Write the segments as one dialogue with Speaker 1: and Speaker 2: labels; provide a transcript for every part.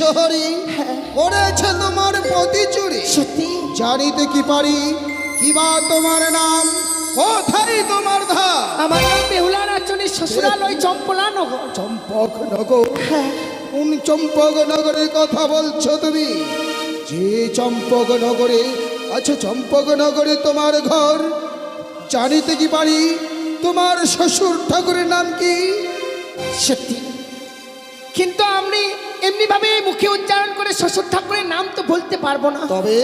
Speaker 1: শহরে করেছে তোমার প্রতি চুরি।
Speaker 2: সত্যি
Speaker 1: জানিতে কি পারি কিবা তোমার নাম, কোথায় তোমার ধার?
Speaker 2: আমার নাম বেহুলা নাচনের শ্বশুরালয় চম্পলা নগর।
Speaker 1: চম্পকনগর? কোন চম্পকনগরের কথা বলছো তুমি? যে চম্পকনগরে আচ্ছা, চম্পকনগরে তোমার ঘর। জানিতে কি পারি তোমার শ্বশুর ঠাকুরের নাম কি?
Speaker 2: সত্যি, কিন্তু আমি এমনি ভাবে মুখে উচ্চারণ করে শ্বশুর ঠাকুরের নাম তো বলতে পারবো না।
Speaker 1: তবে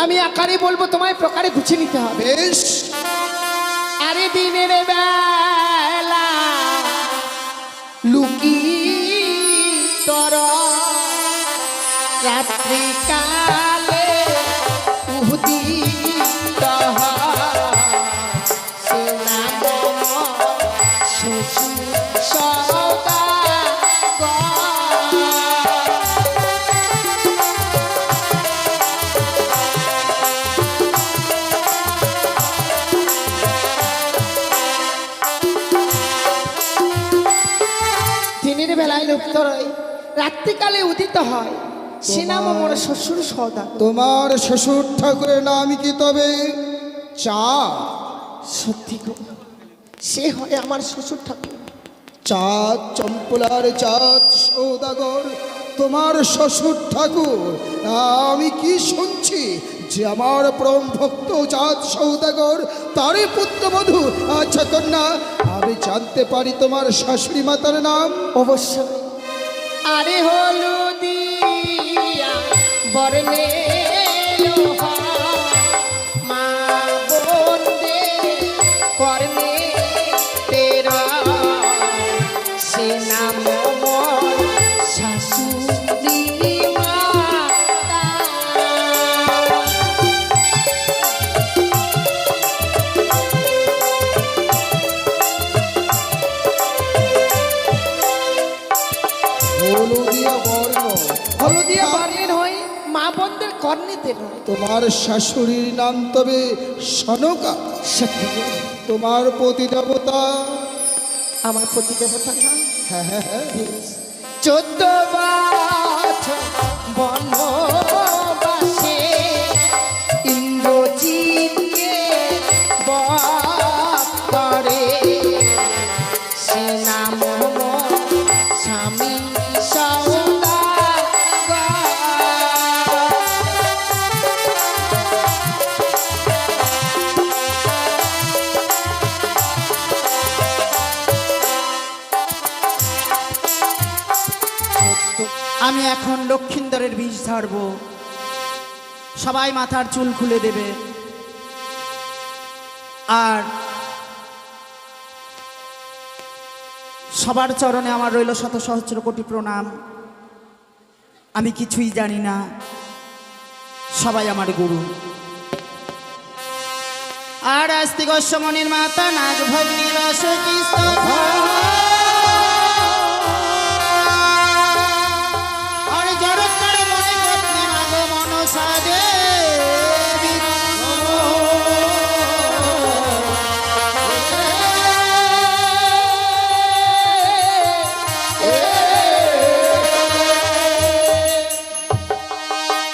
Speaker 2: আমি আকারে বলবো, তোমায় প্রকারে গুছিয়ে নিতে হবে।
Speaker 1: বেশ।
Speaker 2: আরে দিনের বেলা লুকি তর, রাত্রি কালে উদিত সে নাম শ্বশুর সওদাগর। দিনের বেলায় লুপ্ত রয়, রাত্রিকালে উদিত হয়, সে নাম আমার শ্বশুর সওদাগর।
Speaker 1: তোমার শ্বশুর ঠাকুরের নাম কি তবে? চাঁদ?
Speaker 2: সত্যি গো, সে হয় আমার শ্বশুর ঠাকুর।
Speaker 1: চাঁদ, চম্পলার চাঁদ সৌদাগর তোমার শ্বশুর ঠাকুর। আমি কি শুনছি যে আমার পরম ভক্ত চাঁদ সৌদাগর তারই পুত্রবধূ। আচ্ছা কন্যা, আমি জানতে পারি তোমার শাশুড়ি মাতার নাম?
Speaker 2: অবশ্যই। আরে হলুদিয়া বরনে মা বন্দে করনে তেরা, সে নাম মোর শাশুড়ি মাতা।
Speaker 1: হলুদিয়া বর্ণ।
Speaker 2: হলুদিয়া বর্ণের হয়, মা বন্দের কর্ণেতে নয়।
Speaker 1: তোমার শাশুড়ির নাম তবে সনকা?
Speaker 2: সত্যি গো,
Speaker 1: তোমার পতি দেবতা?
Speaker 2: আমার প্রতি দেবতা না?
Speaker 1: হ্যাঁ হ্যাঁ হ্যাঁ।
Speaker 2: 14 বছর বনবাসে ইন্দ্রজিৎকে বধ করে, সে নাম মোর স্বামী সওদাগর।
Speaker 3: আমি এখন লক্ষিন্দরের বিষ ঝাড়ব, সবাই মাথার চুল খুলে দেবে। আর সবার চরণে আমার রইল শত সহস্র কোটি প্রণাম। আমি কিছুই জানি না, সবাই আমার গুরু। আর আস্তিক মনির মাতা নাগ ভগ্নী রস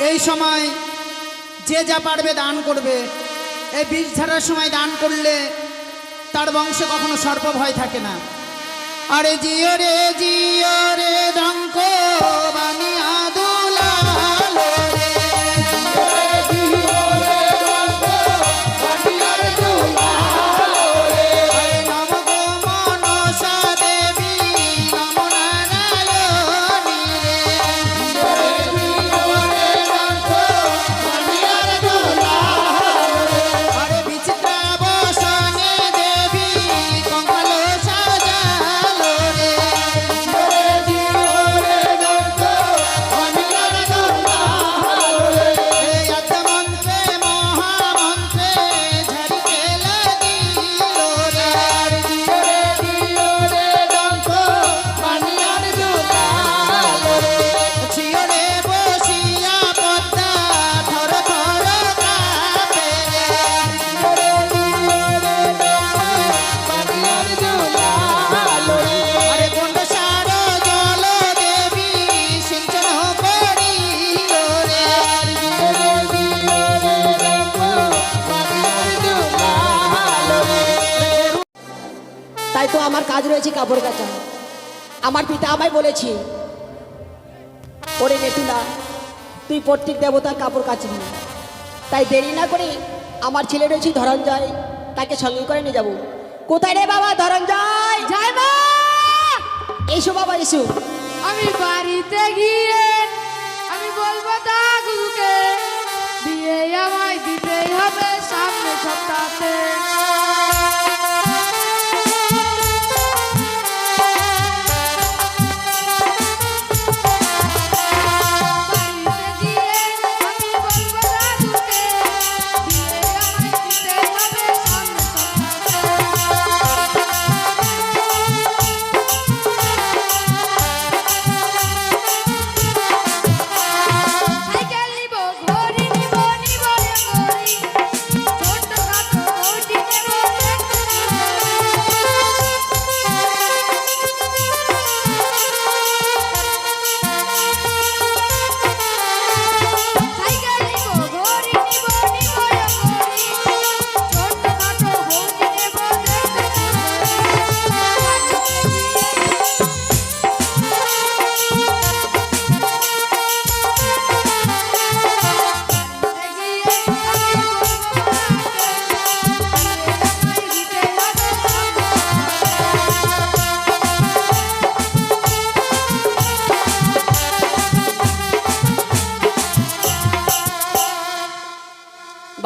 Speaker 3: এই সময় যে যা পারবে দান করবে। এই বীজ ঝাড়ার সময় দান করলে তার বংশে কখনো সর্প ভয় থাকে না। আরে জিও রে ডঙ্ক বানিয়া দুলালো রে, নম গো মনসা দেবী নম নারায়ণী রে, আরে বিচিত্রা বসনে দেবী কঙ্কাল সাজালো রে,
Speaker 4: তাই তো আমার কাজ রয়েছে কাপড় কাচা। আমার পিতা আমায় বলেছে, ওরে নেতুলা, তুই প্রত্যেক দেবতার কাপড় কাচবি। তাই দেরি না করে আমার ছেলে রয়েছে ধরঞ্জয়, তাকে সঙ্গে করে নিয়ে যাবো। কোথায় রে বাবা ধরঞ্জয়?
Speaker 5: যাই মা,
Speaker 4: এসো বাবা এসো।
Speaker 5: আমি বাড়িতে গিয়ে আমি বলবো দাগুকে বিয়ে আমায় দিতেই হবে সামনে সপ্তাহে।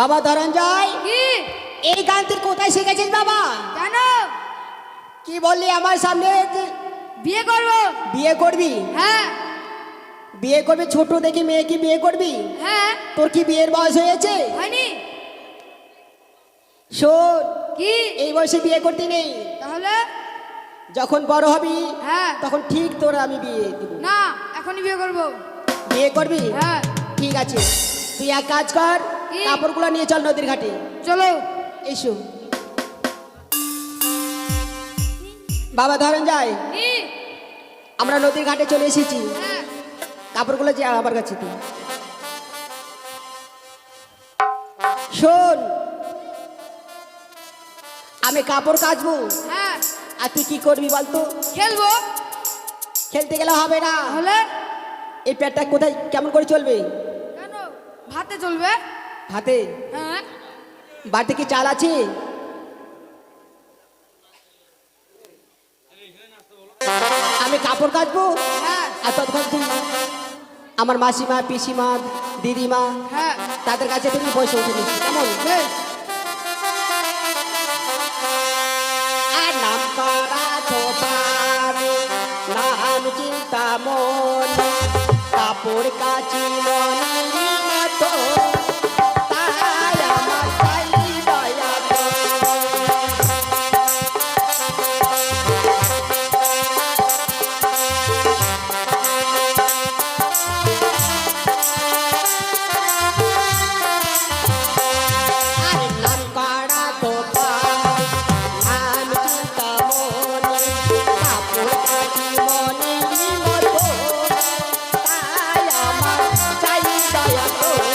Speaker 4: বাবা ধরঞ্জয়,
Speaker 5: কি
Speaker 4: এই গান তুই কোথায় শিখেছিস বাবা?
Speaker 5: কেন?
Speaker 4: কি বললি আমার সামনে?
Speaker 5: বিয়ে করবো।
Speaker 4: বিয়ে করবি?
Speaker 5: হ্যাঁ
Speaker 4: বিয়ে করবি? ছোট দেখি মেয়ে কি বিয়ে করবি?
Speaker 5: হ্যাঁ।
Speaker 4: তোর কি বিয়ের বয়স হয়েছে?
Speaker 5: হয়নি।
Speaker 4: শোন,
Speaker 5: কি?
Speaker 4: এই বয়সে বিয়ে করতে নেই।
Speaker 5: তাহলে?
Speaker 4: যখন বড় হবি
Speaker 5: হ্যাঁ।
Speaker 4: তখন ঠিক তোর আমি বিয়ে দিব।
Speaker 5: না, এখনই বিয়ে করবো।
Speaker 4: বিয়ে করবি?
Speaker 5: হ্যাঁ।
Speaker 4: ঠিক আছে, তুই এক কাজ কর,
Speaker 5: কি?
Speaker 4: কাপড়গুলো নিয়ে চল নদীর ঘাটে।
Speaker 5: চলো।
Speaker 4: এসো বাবা ধরঞ্জয়,
Speaker 5: কি?
Speaker 4: আমরা নদীর ঘাটে চলে এসেছি।
Speaker 5: হ্যাঁ।
Speaker 4: কাপড়গুলো যে আমার কাছে তুই শোন, আমি কাপড় কাচবো,
Speaker 5: হ্যাঁ।
Speaker 4: আর তুই কি করবি বলতো?
Speaker 5: খেলবো।
Speaker 4: খেলতে গেলে হবে না।
Speaker 5: তাহলে?
Speaker 4: এই পেটটা কোথায় কেমন করে চলবে?
Speaker 5: কেন? ভাতে চলবে।
Speaker 4: হাতে?
Speaker 5: হ্যাঁ।
Speaker 4: বাড়িতে কি চাল আছে? আমি কাপড় কাচবো,
Speaker 5: হ্যাঁ।
Speaker 4: আর ততক্ষণ তুই আমার মাসিমা, পিসিমা, দিদিমা,
Speaker 5: হ্যাঁ।
Speaker 4: তাদের কাছে তুমি পয়সা উঠে নিচ্ছি, কেমন?
Speaker 5: বেশ।
Speaker 4: আর নাম করা ধোপারে, নাম চিন্তা মনে, কাপড় কাচি মনে মতো, তাই আমার চাই দয়া করে। আরে নাম করা ধোপারে, নাম চিন্তা মনে, কাপড় কাচি মনে মতো, তাই আমার চাই দয়া করে।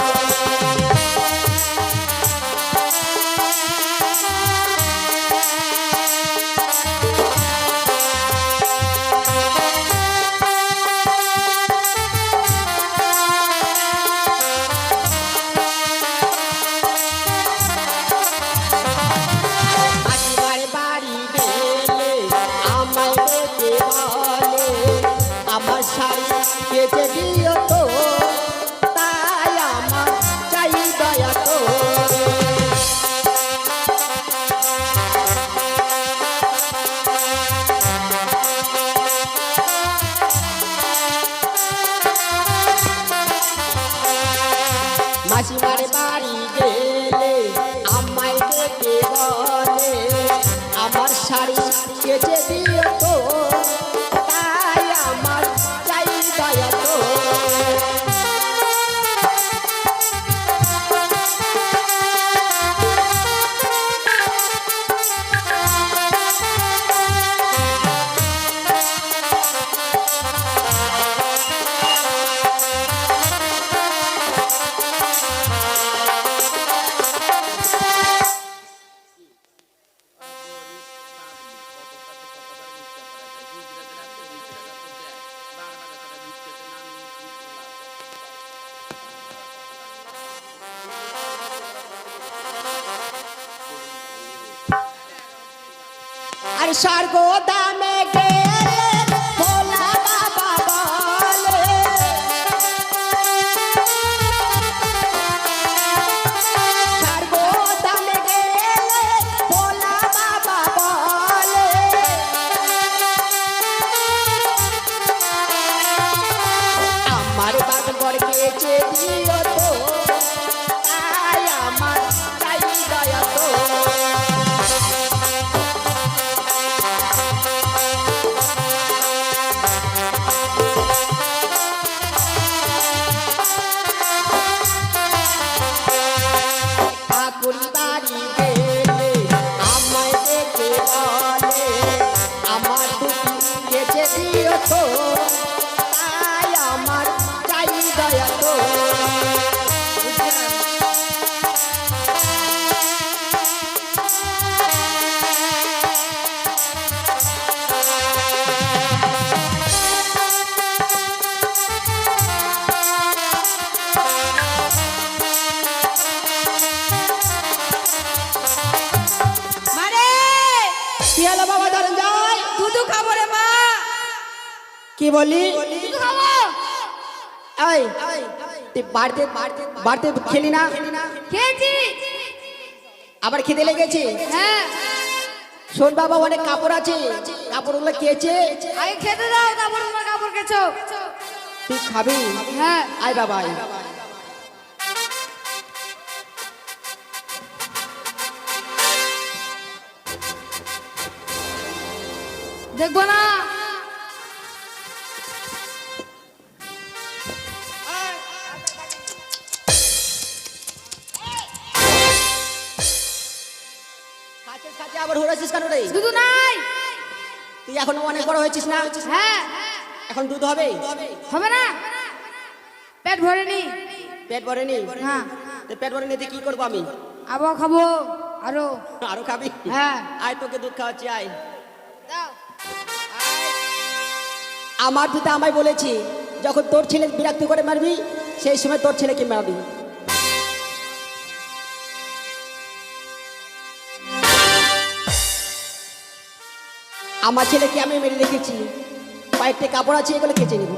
Speaker 4: মাসিমার বাড়ি গেলে আমায় ডেকে বলে, আমার শাড়ি কেচে দিও তো, তাই আমার চাই দয়া করে। মাসিমার বাড়ি গেলে আমায় ডেকে বলে, আমার শাড়ি কেচে দিও তো, তাই আমার চাই দয়া করে। আর স্বর্গ দামে গেলে ভোলা বাবা বলে স্বর্গ দামে গেলে ভোলা বাবা বলে আমার বাগবর গেছে দিও তো তাই আমার চাই দয়া তো ঠাকুরি বাড়ি গেলে আমায় দেখে বলে আমার দুটি গেছে দিও তো তাই আমার চাই দয়া তো
Speaker 5: মারে
Speaker 4: কি হলো বাবা ধরেন যাই
Speaker 5: দুধু খাবো রে মা।
Speaker 4: কি বলি
Speaker 5: দুধু খাবো।
Speaker 4: এই তুই বাড়িতে বাড়িতে খেলি না
Speaker 5: খেয়েছি।
Speaker 4: আবার খেতে লেগেছে
Speaker 5: হ্যাঁ
Speaker 4: শোন বাবা অনেক কাপড় আছে কাপড়গুলো কেচে
Speaker 5: আগে খেতে দাও তারপর তোমার কাপড় কেছো।
Speaker 4: তুই খাবি
Speaker 5: হ্যাঁ
Speaker 4: আয় বাবা আয়
Speaker 5: দেখবো না।
Speaker 4: খাচ্ছে খাচ্ছে আবার হরাছিস কেন রে
Speaker 5: দুধু নাই।
Speaker 4: তুই এখনো অনেক বড় হয়েছিস না
Speaker 5: হ্যাঁ
Speaker 4: এখন দুধ হবে
Speaker 5: হবে না। পেট ভরেনি।
Speaker 4: পেট ভরেনি
Speaker 5: হ্যাঁ
Speaker 4: তো পেট ভরেনি তুই কি করবো আমি
Speaker 5: আবার খাবো আরো।
Speaker 4: আরো খাবি
Speaker 5: হ্যাঁ
Speaker 4: আয় তোকে দুধ খাওয়াচ্ছি আয়
Speaker 5: দাও।
Speaker 4: আমার পিতা আমায় বলেছে যখন তোর ছেলে বিরক্ত করে মারবি সেই সময় তোর ছেলেকে মারবি আমার ছেলেকে আমি মেরে রেখেছি কয়েকটি কাপড় আছে এগুলো কেচে নেব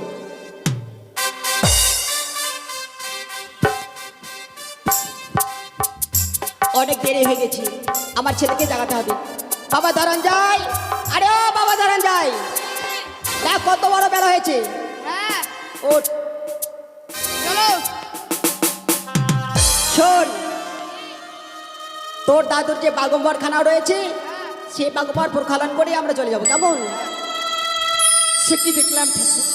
Speaker 4: অনেক দেরি হয়ে গেছি আমার ছেলেকে জাগাতে হবে বাবা ধরঞ্জয় আরে ও বাবা ধরঞ্জয় দেখ কত বড় বেলা হয়েছে
Speaker 5: হ্যাঁ
Speaker 4: ওঠ
Speaker 5: চলো।
Speaker 4: শোন তোর দাদুর যে বাগম্বর খানা রয়েছে সেই বাগম্বর প্রখালন করে আমরা চলে যাবো কেমন
Speaker 2: সে কি দেখলাম ঠাকুর,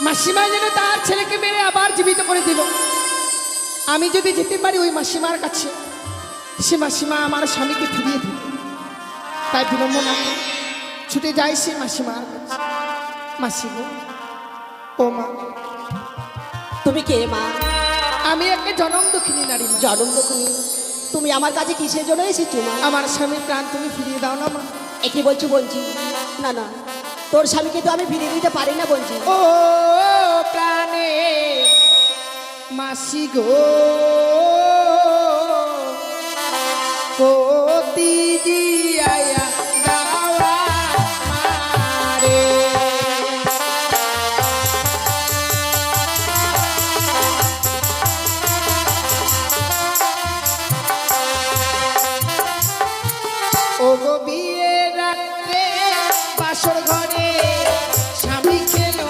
Speaker 2: মাসিমা যেন তার ছেলেকে মেরে আবার জীবিত করে দিল। আমি যদি যেতে পারি ওই মাসিমার কাছে, সে মাসিমা আমার স্বামীকে ফিরিয়ে দিল। তাই বিলম্ব না করে ছুটে যাই সে মাসিমার কাছে। মাসি গো, ও মা,
Speaker 4: তুমি কে মা
Speaker 2: আমি একটা জনম দুঃখিনী নারী মা।
Speaker 4: জনম দুঃখিনী তুমি আমার কাছে কিসের জন্য এসেছো মা
Speaker 2: আমার স্বামীর প্রাণ তুমি ফিরিয়ে দাও না মা।
Speaker 4: একে বলছো বঞ্জি না না তোর স্বামীকে তো আমি ফিরিয়ে দিতে পারি না বঞ্জি
Speaker 2: ও প্রাণে মাসি গো, কোতি জিয়ায়া দাওয়া মারে। ও গো বিয়ের রাত্রে বাসর ঘরে স্বামী খেলো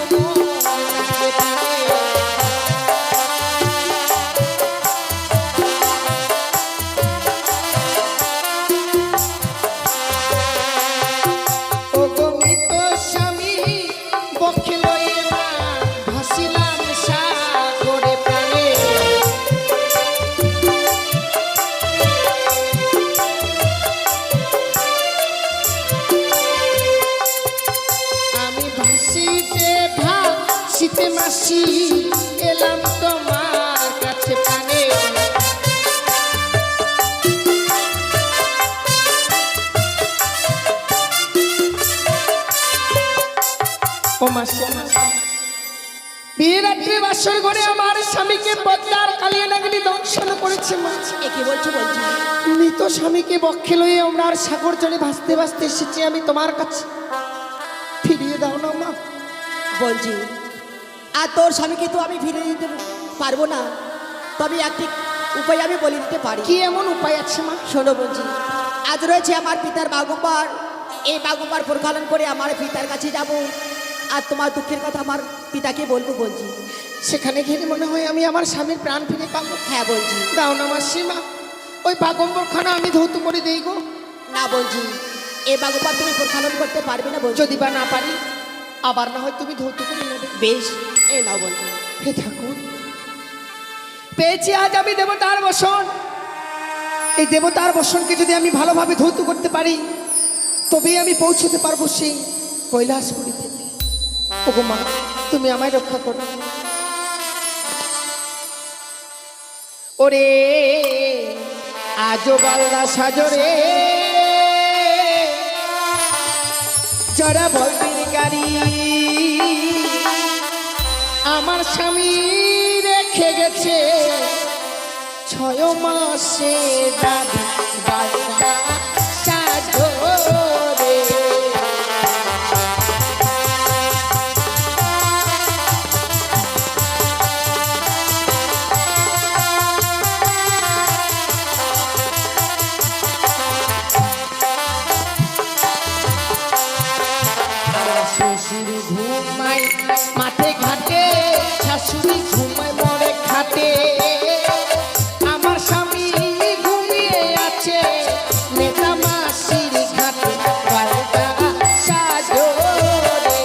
Speaker 2: ও গো মৃত স্বামী বক্ষে লয়ে মা ভাসিলাম সাগরে প্রাণে। আমি ভাসিতে ভাসিতে মাসি এলাম তোমার কাছে প্রাণে। ও মাসি, বিয়ে রাত্রে বাসর ঘরে আমার স্বামীকে পদ্মার কালিয়া নাগিনী দংশন করেছে মা।
Speaker 4: এ কি বলছো বলছি?
Speaker 2: মৃত স্বামীকে বক্ষে লইয়ে আমরা আর সাগর জলে ভাসতে ভাসতে এসেছি আমি তোমার কাছে, ফিরিয়ে দাও না মা।
Speaker 4: বলছি আর তোর স্বামীকে তো আমি ফিরে দিতে পারবো না, তবে একটি উপায় আমি বলে দিতে পারি।
Speaker 2: কি এমন উপায় আছে মা?
Speaker 4: শোনো বলছি, আজ রয়েছে আমার পিতার বাগম্বর, এই বাগম্বর প্রক্ষালন করে আমার পিতার কাছে যাব, আর তোমার দুঃখের কথা আমার পিতাকে বলবো বলছি।
Speaker 2: সেখানে গেলে মনে হয় আমি আমার স্বামীর প্রাণ ফিরে পাবো।
Speaker 4: হ্যাঁ বলছি।
Speaker 2: দাও না মাসিমা, ওই বাগম্বরখানা আমি ধৌত করে দেই গো।
Speaker 4: না বলছি, এই বাগম্বর তুমি প্রক্ষালন করতে পারবে না বলছি।
Speaker 2: যদি বা না পারি, আবার না হয় তুমি ধৌত করে নেবে।
Speaker 4: বেশ, এই নাও বলছি।
Speaker 2: হে ঠাকুর, পেয়েছি আজ আমি দেবতার বসন। এই দেবতার বসনকে যদি আমি ভালোভাবে ধৌত করতে পারি, তবেই আমি পৌঁছতে পারবো সেই কৈলাসপুরীতে। ওগো মা, তুমি আমায় রক্ষা করো। ওরে আজো বালদা সাজরে যারা বলবির গাড়ি, আমার স্বামী রেখে গেছে 6 মাসে দাবি বালদা সাজরে। শ্বশুর ঘুমায় মাঠে ঘাটে, শাশুড়ি ঘুমায় মরে খাটে, আমার স্বামী ঘুমিয়ে আছে নেতা মাসির ঘাটে বালদা সাজরে।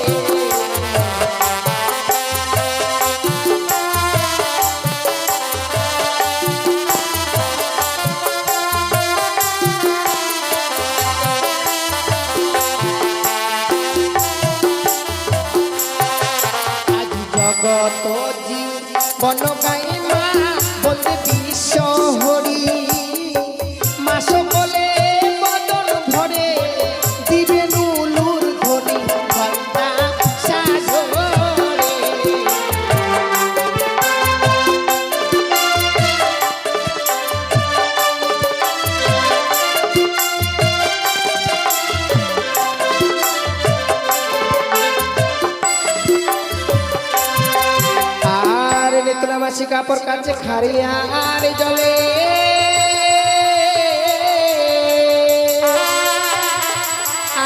Speaker 2: আজ জগত জীবন গাই মা বলতে বিশ্ব হরি, মাস বলে বদন ভরে দিবে নুলুর ধরি বালদা সাজরে। আর নেতলা মাসি কাপড় কাছে খারিয়া আর জলে,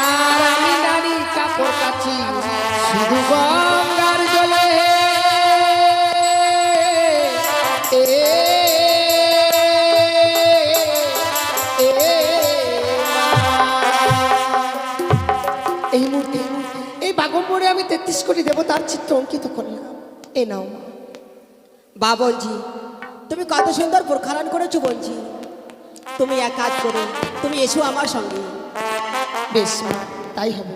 Speaker 2: আর আমি নারী কাপড় কাছি শুধু গঙ্গার জলে। এই মুহূর্তে এই বাগম্বরে আমি 33 কোটি দেবতার চিত্র অঙ্কিত করলাম। এ নাও মা।
Speaker 4: বা বলছি, তুমি কত সুন্দর প্রক্ষালন করেছো বলছি। তুমি এক কাজ করো, তুমি এসো আমার সঙ্গে।
Speaker 2: বেশ মা, তাই হবে।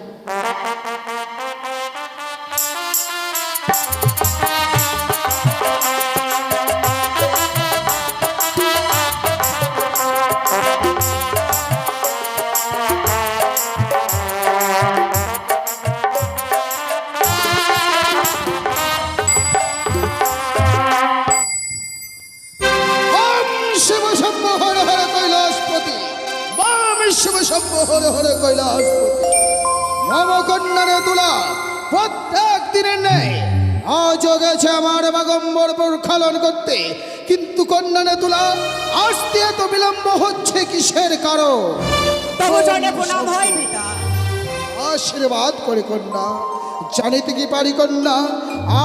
Speaker 1: ওম শিব শম্ভু হর হর কৈলাসপতি, ওম শিব শম্ভু হর হর কৈলাসপতি। মম কন্যারে তুলা প্রত্যেক দিনের নেই আজও গেছে আমার বাগম্বর প্রক্ষালন করতে, কিন্তু কন্যারে তুলা আসতে এত বিলম্ব হচ্ছে কিসের কারণ?
Speaker 4: তবু চরণে প্রণাম হয় পিতা।
Speaker 1: আশীর্বাদ করে কন্যা, জানিতে কি পারি কন্যা,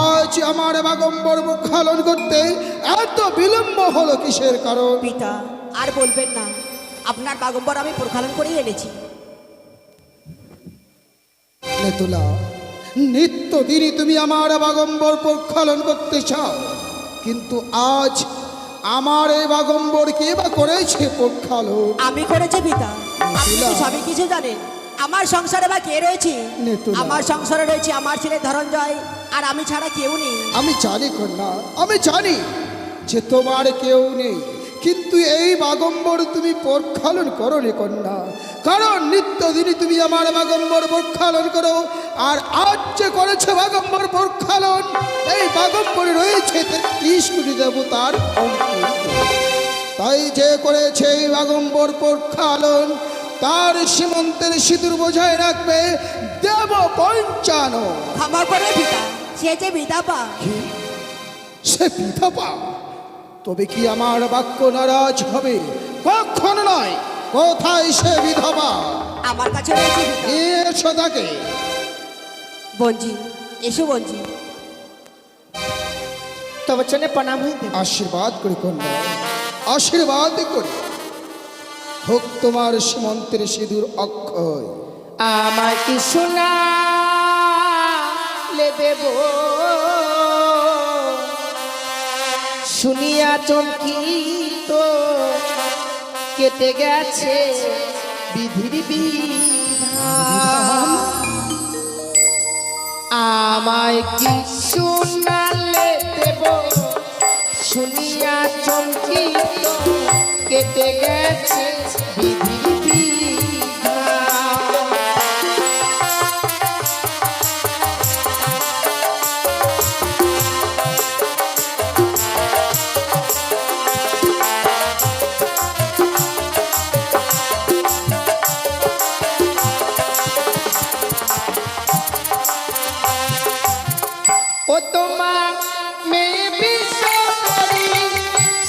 Speaker 1: আজ আমার বাগম্বর প্রক্ষালন করতে এত বিলম্ব হলো কিসের কারণ?
Speaker 4: পিতা আর বলবেন না, আপনার বাগম্বর আমি প্রক্ষালন করেই এনেছি।
Speaker 1: নেতুলা, নিত্যদিনই তুমি আমার বাগম্বর প্রক্ষালন করতে চাও, কিন্তু আজ আমার এই বাগম্বর কে বা করেছে প্রক্ষালন?
Speaker 4: আমি করেছি পিতা। আপনি তো সবই কিছু জানেন। আমার সংসারে বা কে রয়েছে?
Speaker 1: নেতুলা।
Speaker 4: আমার সংসারে রয়েছে আমার ছেলে ধনঞ্জয়, আর আমি ছাড়া কেউ নেই।
Speaker 1: আমি জানি কন্যা, আমি জানি যে তোমার কেউ নেই, কিন্তু এই বাগম্বর তুমি প্রক্ষালন করো রে কন্যা, কারণ নিত্যদিনই তুমি আমার বাগম্বর প্রক্ষালন করো। আর আজ যে করেছে বাগম্বর প্রক্ষালন, এই বাগম্বরে রয়েছে ৩৩ কোটি দেবতার অঙ্কুর। তাই যে করেছে এই বাগম্বর প্রক্ষালন, তার সীমন্তের সিঁদুর বোঝায় রাখবে দেব পঞ্চানো।
Speaker 4: ক্ষমা করে পিতা, সে যে বিধাপা।
Speaker 1: কি? সে বিধবা? তবে কি আমার বাক্য নারাজ হবে? কখনো নয়। কোথায় সে বিধবা?
Speaker 4: আমার কাছে রয়েছে পিতা।
Speaker 1: এসো তাকে।
Speaker 4: বঞ্জি, এসো বঞ্জি।
Speaker 2: তোমার জন্য প্রণাম হয়ে দেব।
Speaker 1: আশীর্বাদ করি কন্যা, আশীর্বাদ করি। হোক তোমার সীমন্তের সিঁদুর অক্ষয়।
Speaker 2: আমার কি শোনা দেব, শুনিয়া চমকিত কেটে গেছে বিধির বিধান। আমায় কি শোনালে দেব, শুনিয়া চমকিত কেটে গেছে বিধির বিধান। ও তোমার মেয়ে বিশ্বরি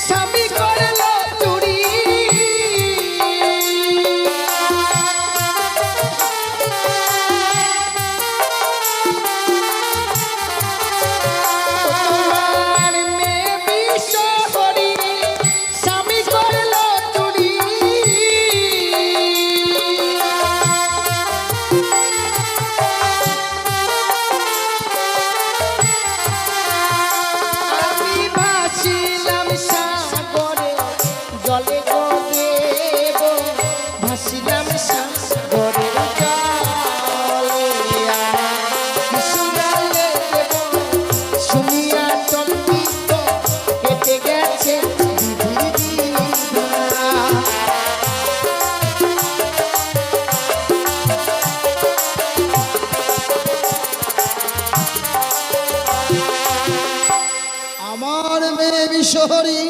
Speaker 2: স্বামী করল চুরি। ও তোমার মেয়ে বিশ্বরি স্বামী করল চুরি। আমি ভাসিলাম সাগরে জলে গো দেব, ভাসিলাম সাগরে জলে। কি শুনালে দেব, শুনিয়া চমকিত কেটে গেছে বিধির বিধান।
Speaker 1: আমার মেয়ে বিশ্বহরি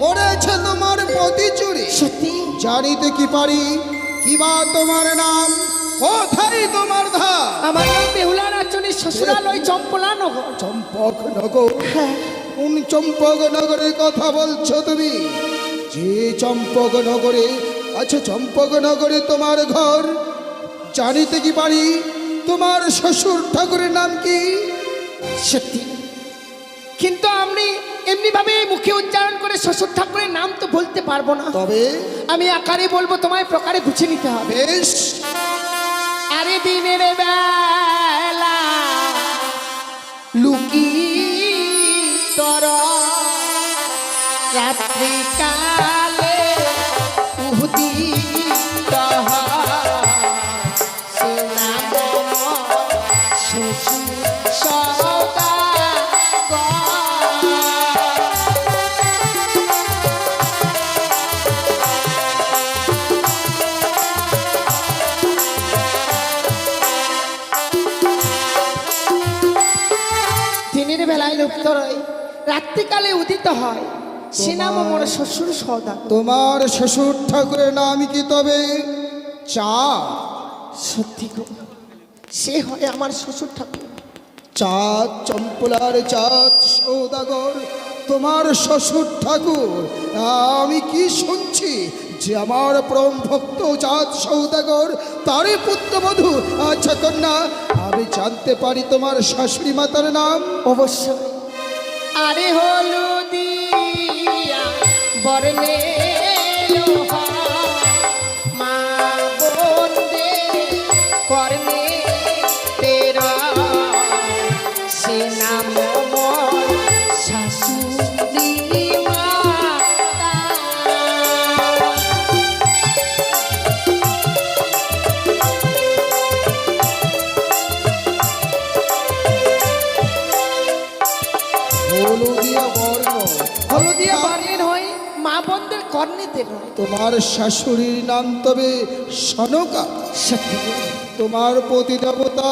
Speaker 1: করেছে তোমার প্রতি চুরি।
Speaker 2: সত্যি?
Speaker 1: জানিতে কি পারি? কিবা তোমার নাম? কোথায় তোমার ধার?
Speaker 2: আমার নাম বেহুলা নাচনের শ্বশুরালয় চম্পলা নগর।
Speaker 1: চম্পক নগর? কোন চম্পক নগরের কথা বলছো তুমি? যে চম্পক নগরে আছে, চম্পক নগরে তোমার ঘর। জানিতে কি পারি তোমার শ্বশুর ঠাকুরের নাম কি?
Speaker 2: সত্যি, কিন্তু আমি এমনি ভাবে মুখে উচ্চারণ করে শ্বশুর ঠাকুরের নাম তো বলতে পারবো না।
Speaker 1: তবে
Speaker 2: আমি আকারে বলবো, তোমায় প্রকারে বুঝে নিতে হবে।
Speaker 1: বেশ।
Speaker 2: আরে দিনের বেলা লুকি তর, রাত্রি কালে উদিত হয়। সে নাম শ্বশুর সওদাগর। দিনের বেলায় লুপ্ত রয়, রাত্রিকালে উদিত হয়। সে নাম আমার শ্বশুর সওদাগর।
Speaker 1: তোমার শ্বশুর ঠাকুরের নাম কি তবে? চাঁদ।
Speaker 2: সত্যি গো, সে হয় আমার শ্বশুর ঠাকুর।
Speaker 1: চাঁদ, চম্পলার চাঁদ সৌদাগর তোমার শ্বশুর ঠাকুর। আমি কি শুনছি যে আমার পরম ভক্ত চাঁদ সৌদাগর তারই পুত্রবধূ। আচ্ছা কন্যা, আমি জানতে পারি তোমার শাশুড়ি মাতার নাম?
Speaker 2: অবশ্যই। আরে হলুদিয়া বর্ণে মা বন্দে কর্ণে তেরা, সে নাম মোর শাশুড়ি মাতা।
Speaker 1: হলুদিয়া বর্ণ।
Speaker 2: হলুদিয়া বর্ণের হয়ে মা বন্ধের অন্যতে নয়।
Speaker 1: তোমার শাশুড়ির নাম তবে সনকা?
Speaker 2: সত্যি গো,
Speaker 1: তোমার পতি দেবতা?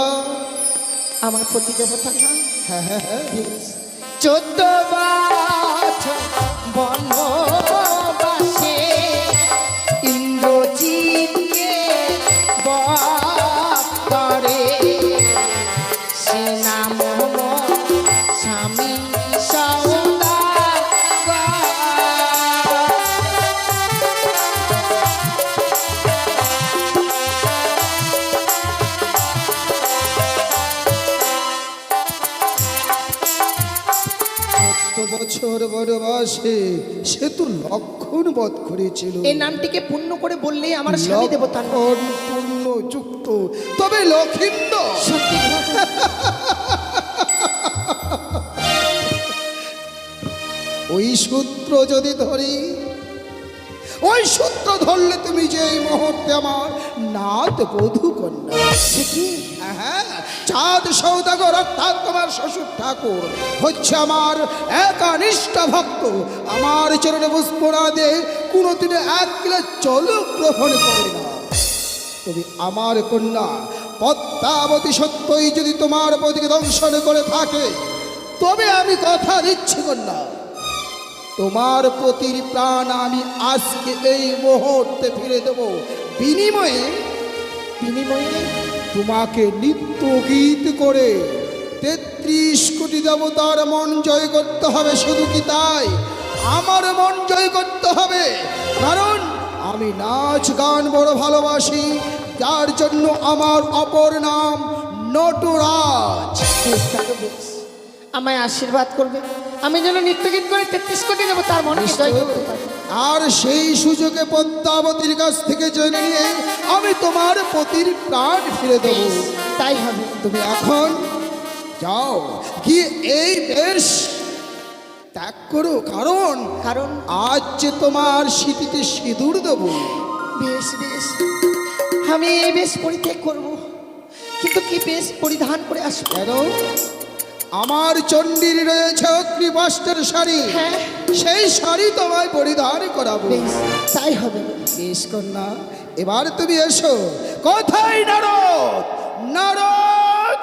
Speaker 2: আমার প্রতি দেবতা না।
Speaker 1: হ্যাঁ হ্যাঁ হ্যাঁ।
Speaker 2: 14 বছর বনবাসে ইন্দ্রজিৎকে বধ করে, সে নাম স্বামী সওদাগর।
Speaker 1: বছর বনবাসে সে তো লক্ষণ বধ করেছিল।
Speaker 2: এই নামটিকে পূর্ণ করে বললেই আমার স্বামী দেবতা না।
Speaker 1: লক্ষণ পূর্ণ যুক্ত, তবে লক্ষিন্দর
Speaker 2: সত্যি গো,
Speaker 1: ওই সূত্র যদি ধরি, ওই সূত্র ধরলে তুমি যে এই মুহূর্তে আমার নাথ বধূ কন্যা।
Speaker 2: সে কি?
Speaker 1: হ্যাঁ, চাঁদ সৌদাগর অর্থাৎ তোমার শ্বশুর ঠাকুর হচ্ছে আমার একানিষ্ঠ ভক্ত। আমার চরণে পুষ্প না দিয়ে কোনোদিনে এক কিলো জল গ্রহণ করে না। তবে আমার কন্যা পদ্মাবতী সত্যই যদি তোমার পতিকে দংশন করে থাকে, তবে আমি কথা দিচ্ছি কন্যা, তোমার পতির প্রাণ আমি আজকে এই মুহূর্তে ফিরে দেব। বিনিময়ে তোমাকে নিত্য গীত করে 33 কোটি দেবতার মন জয় করতে হবে। শুধু কি তাই, আমার মন জয় করতে হবে, কারণ আমি নাচ গান বড় ভালোবাসি, যার জন্য আমার অপর নাম নটরাজ।
Speaker 2: বেশ, তাহলে বেশ। আমায় আশীর্বাদ করবে, আমি যেন নৃত্যগীত করে 33 কোটি দেব তার মনকে জয় করতে পারি।
Speaker 1: আর সেই সুযোগে পদ্মাবতীর কাছ থেকে জেনে নিয়ে আমি তোমার পতির প্রাণ ফিরে দেব।
Speaker 2: তাই হবে।
Speaker 1: তুমি এখন যাও, গিয়ে এই বেশ ত্যাগ করো, কারণ
Speaker 2: কারণ
Speaker 1: আজ যে তোমার স্মৃতিতে সিঁদুর দেব।
Speaker 2: বেশ বেশ, আমি এই বেশ পরিত্যাগ করব, কিন্তু কি বেশ পরিধান করে আসবো?
Speaker 1: কেন? আমার চণ্ডীর রয়েছে অগ্নিবস্ত্রের শাড়ি,
Speaker 2: হ্যাঁ।
Speaker 1: সেই শাড়ি তোমায় পরিধান করাবো।
Speaker 2: বেশ, তাই হবে।
Speaker 1: বেশ কন্যা, এবার তুমি এসো। কোথায় নারদ? নারদ!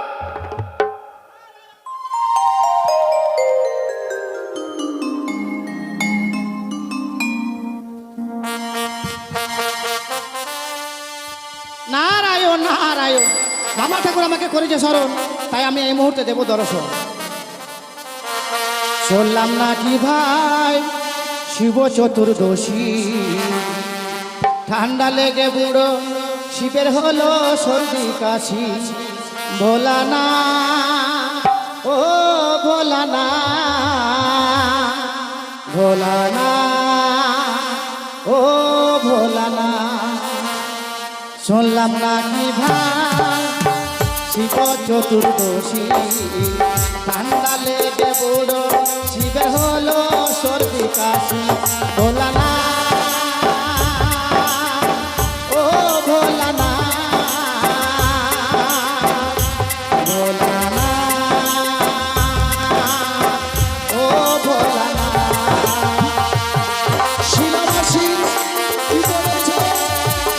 Speaker 3: নারায়ণ নারায়ণ, রামা ঠাকুর আমাকে করেছে স্মরণ, তাই আমি এই মুহূর্তে দেব দর্শন। শুনলাম নাকি ভাই শিব চতুর্দশী, ঠান্ডা লেগে বুড়ো শিবের হলো সর্দি কাশি। ভোলানা ও ভোলানা, ভোলানা ও ভোলানা, শুনলাম নাকি ভাই শিব চতুর্দশী, ঠান্ডা লেগে বুড়ো শিবের হলো সর্দি কাশি। ভোলানা ও ভোলানা, ভোলানা ও ভোলানা।
Speaker 1: শিলামাসি কি বলেছে?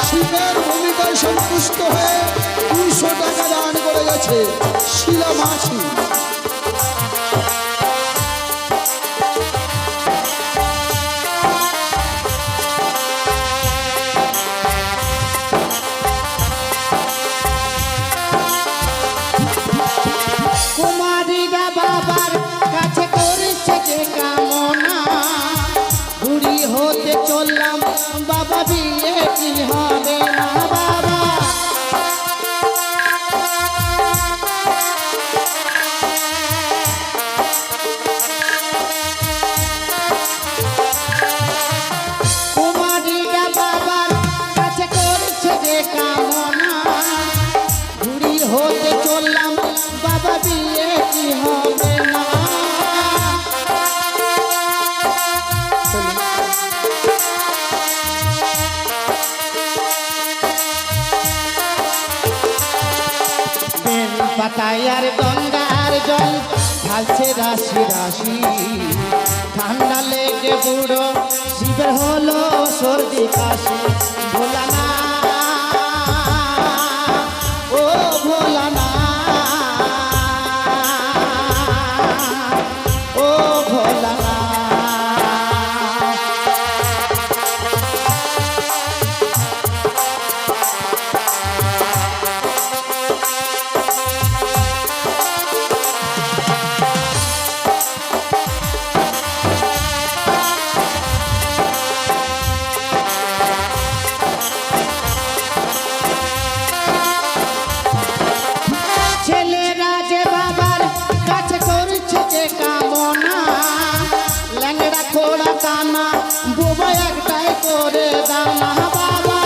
Speaker 1: শিবের ভূমিকায় সন্তুষ্ট হয়ে 200 টাকা দান করে গেছে শিলামাসি।
Speaker 3: কুমারীরা বাবার কাছে করেছে যে কামনা, বুড়ি হতে চললাম বাবা, বিয়ে কি হবে না বাবা। কুমারীরা বাবার কাছে করেছে যে কামনা, বুড়ি হতে চললাম বাবা, বিয়ে কি হবে না। বেল পাতায় আর গঙ্গার জল ঢালছে রাশি রাশি, ঠান্ডা লেগে লেগে বুড়ো শিবের হলো সর্দি কাশি ভোলা না ও ভোলা না ও ভোলা না ছেলেরা যে বাবার কাছে করছে যে কামনা ল্যাংড়া খোড়া কানা বুবা একটাই করে দাও না বাবা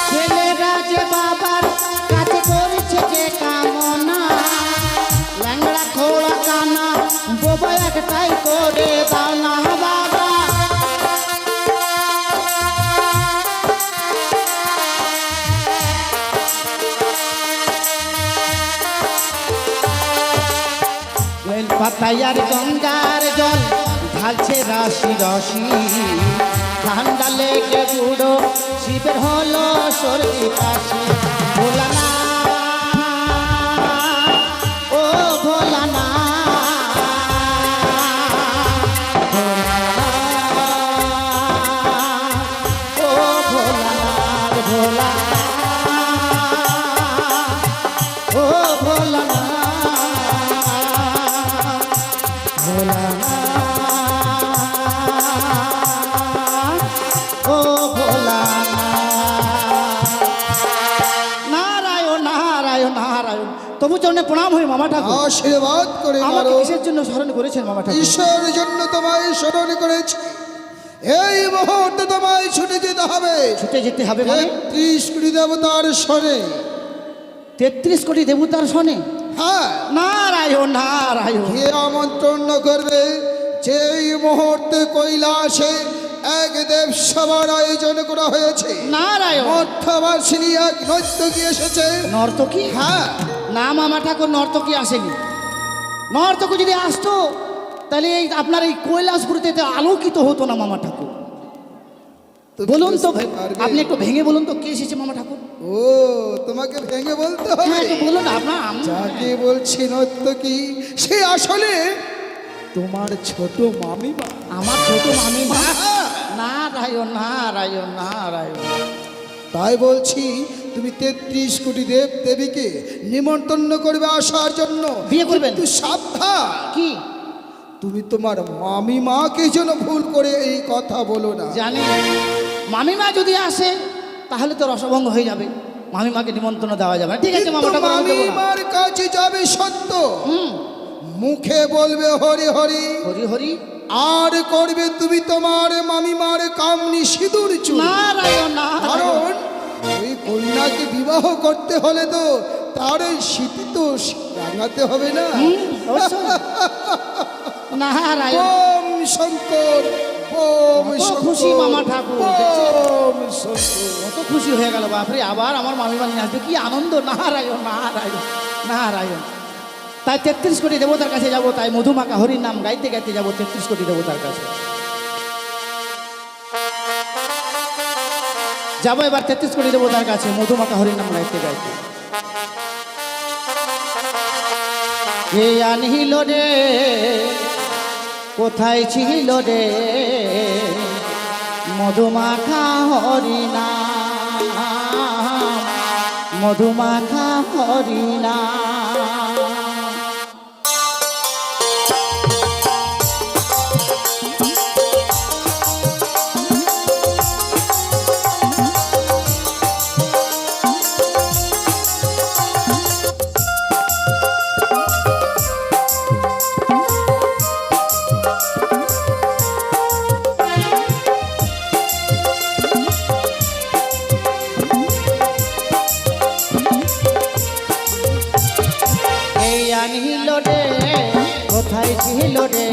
Speaker 3: ছেলেরা যে বাবার কাছে করছে যে কামনা ল্যাংড়া খোড়া কানা বুবা একটাই করে দাও না বাবা বেল পাতায় আর গঙ্গার জল ঢালছে রাশি রশি ঠান্ডা লেগে বুড়ো শিবের হলো সর্দি কাশি ভোলা না ও ভোলা না ও ভোলা না ভোলা ও ভোলা না ভোলা ও ভোলা নারায়ণ নারায়ণ নারায়ণ তবু চরণে প্রণাম হই মামা ঠাকুর
Speaker 1: আশীর্বাদ করে
Speaker 3: আমাকে
Speaker 1: মারো।
Speaker 3: কিসের জন্য স্মরণ করেছেন মামা ঠাকুর
Speaker 1: ঈশ্বরের জন্য তোমায় স্মরণ করেছি। এই মুহূর্তে তোমায় ছুটে যেতে হবে
Speaker 3: ছুটে যেতে হবে মানে
Speaker 1: ৩০ কোটি দেবতার স্বরে।
Speaker 3: ৩৩ কোটি দেবতার শোনে
Speaker 1: হ্যাঁ,
Speaker 3: নারায়ণ নারায়ণ
Speaker 1: কে আমন্ত্রণ করবে যে এই মুহূর্তে কৈলাসে এক দেব সভার আয়োজন করা হয়েছে।
Speaker 3: নারায়ণ
Speaker 1: মধ্যবাসিনী এক নর্তকী এসেছে।
Speaker 3: নর্তকী
Speaker 1: হ্যাঁ,
Speaker 3: না মামা ঠাকুর নর্তকী আসেনি নর্তকী যদি আসতো তাহলে এই আপনার এই কৈলাসপুরীতে এত আলোকিত হতো না মামা ঠাকুর
Speaker 1: তুমি
Speaker 3: বলুন তো
Speaker 1: বুঝতে পারবে?
Speaker 3: আপনি একটু ভেঙে বলুন তো কে এসেছে মামা ঠাকুর
Speaker 1: ও, তোমাকে ভেঙে বলতে
Speaker 3: হ্যাঁ
Speaker 1: হবে।
Speaker 3: একটু বলুন না আপনার
Speaker 1: যাকে বলছি নর্তকী সে আসলে তোমার ছোট মামিমা।
Speaker 3: আমার ছোট মামিমা
Speaker 1: হ্যাঁ,
Speaker 3: নারায়ণ নারায়ণ নারায়ণ
Speaker 1: তাই বলছি তুমি ৩৩ কোটি দেব দেবীকে নিমন্ত্রণ করবে আসার জন্য।
Speaker 3: বিয়ে করবেন?
Speaker 1: কিন্তু সাবধান,
Speaker 3: কি
Speaker 1: তুমি তোমার মামিমাকে যেন ভুল করে এই কথা বলো না।
Speaker 3: জানি মামিমা যদি আসে তাহলে তো রসভঙ্গ হয়ে যাবে মামিমাকে নিমন্ত্রণ দেওয়া যাবে না। ঠিক আছে মামা
Speaker 1: কিন্তু
Speaker 3: ঠাকুর আমি দেবো না।
Speaker 1: মামিমার কাছে যাবে সত্য,
Speaker 3: হুম
Speaker 1: মুখে বলবে হরি হরি,
Speaker 3: হরি হরি
Speaker 1: আর করবে তুমি তোমার মামিমার কামনি সিঁদুর চুল।
Speaker 3: নারায়ণ নারায়ণ
Speaker 1: কারণ ওই কন্যাকে বিবাহ করতে হলে তো তার ওই স্মৃতি তো রাঙাতে হবে না।
Speaker 3: অবশ্যই। নারায়ণ
Speaker 1: ওম শঙ্কর, ওম
Speaker 3: কত
Speaker 1: শঙ্কর,
Speaker 3: খুশি মামা ঠাকুর, দেখছেন?
Speaker 1: ওম শঙ্কর।
Speaker 3: কত খুশি হয়ে গেল বাপরে আবার আমার মামিমা নিয়ে আসবে কি আনন্দ নারায়ণ নারায়ণ নারায়ণ তাই ৩৩ কোটি দেবতার কাছে যাব তাই মধুমাকা হরির নাম গাইতে গাইতে যাব ৩৩ কোটি দেবতার কাছে যাবো এবার ৩৩ কোটি দেবতার কাছে মধুমাকা হরির নাম গাইতে গাইতে কে আনহিল রে কোথায় ছিল রে মধুমাখা হরিনা মধুমাখা হরিনা আনহিল রে কোথায় ছিল রে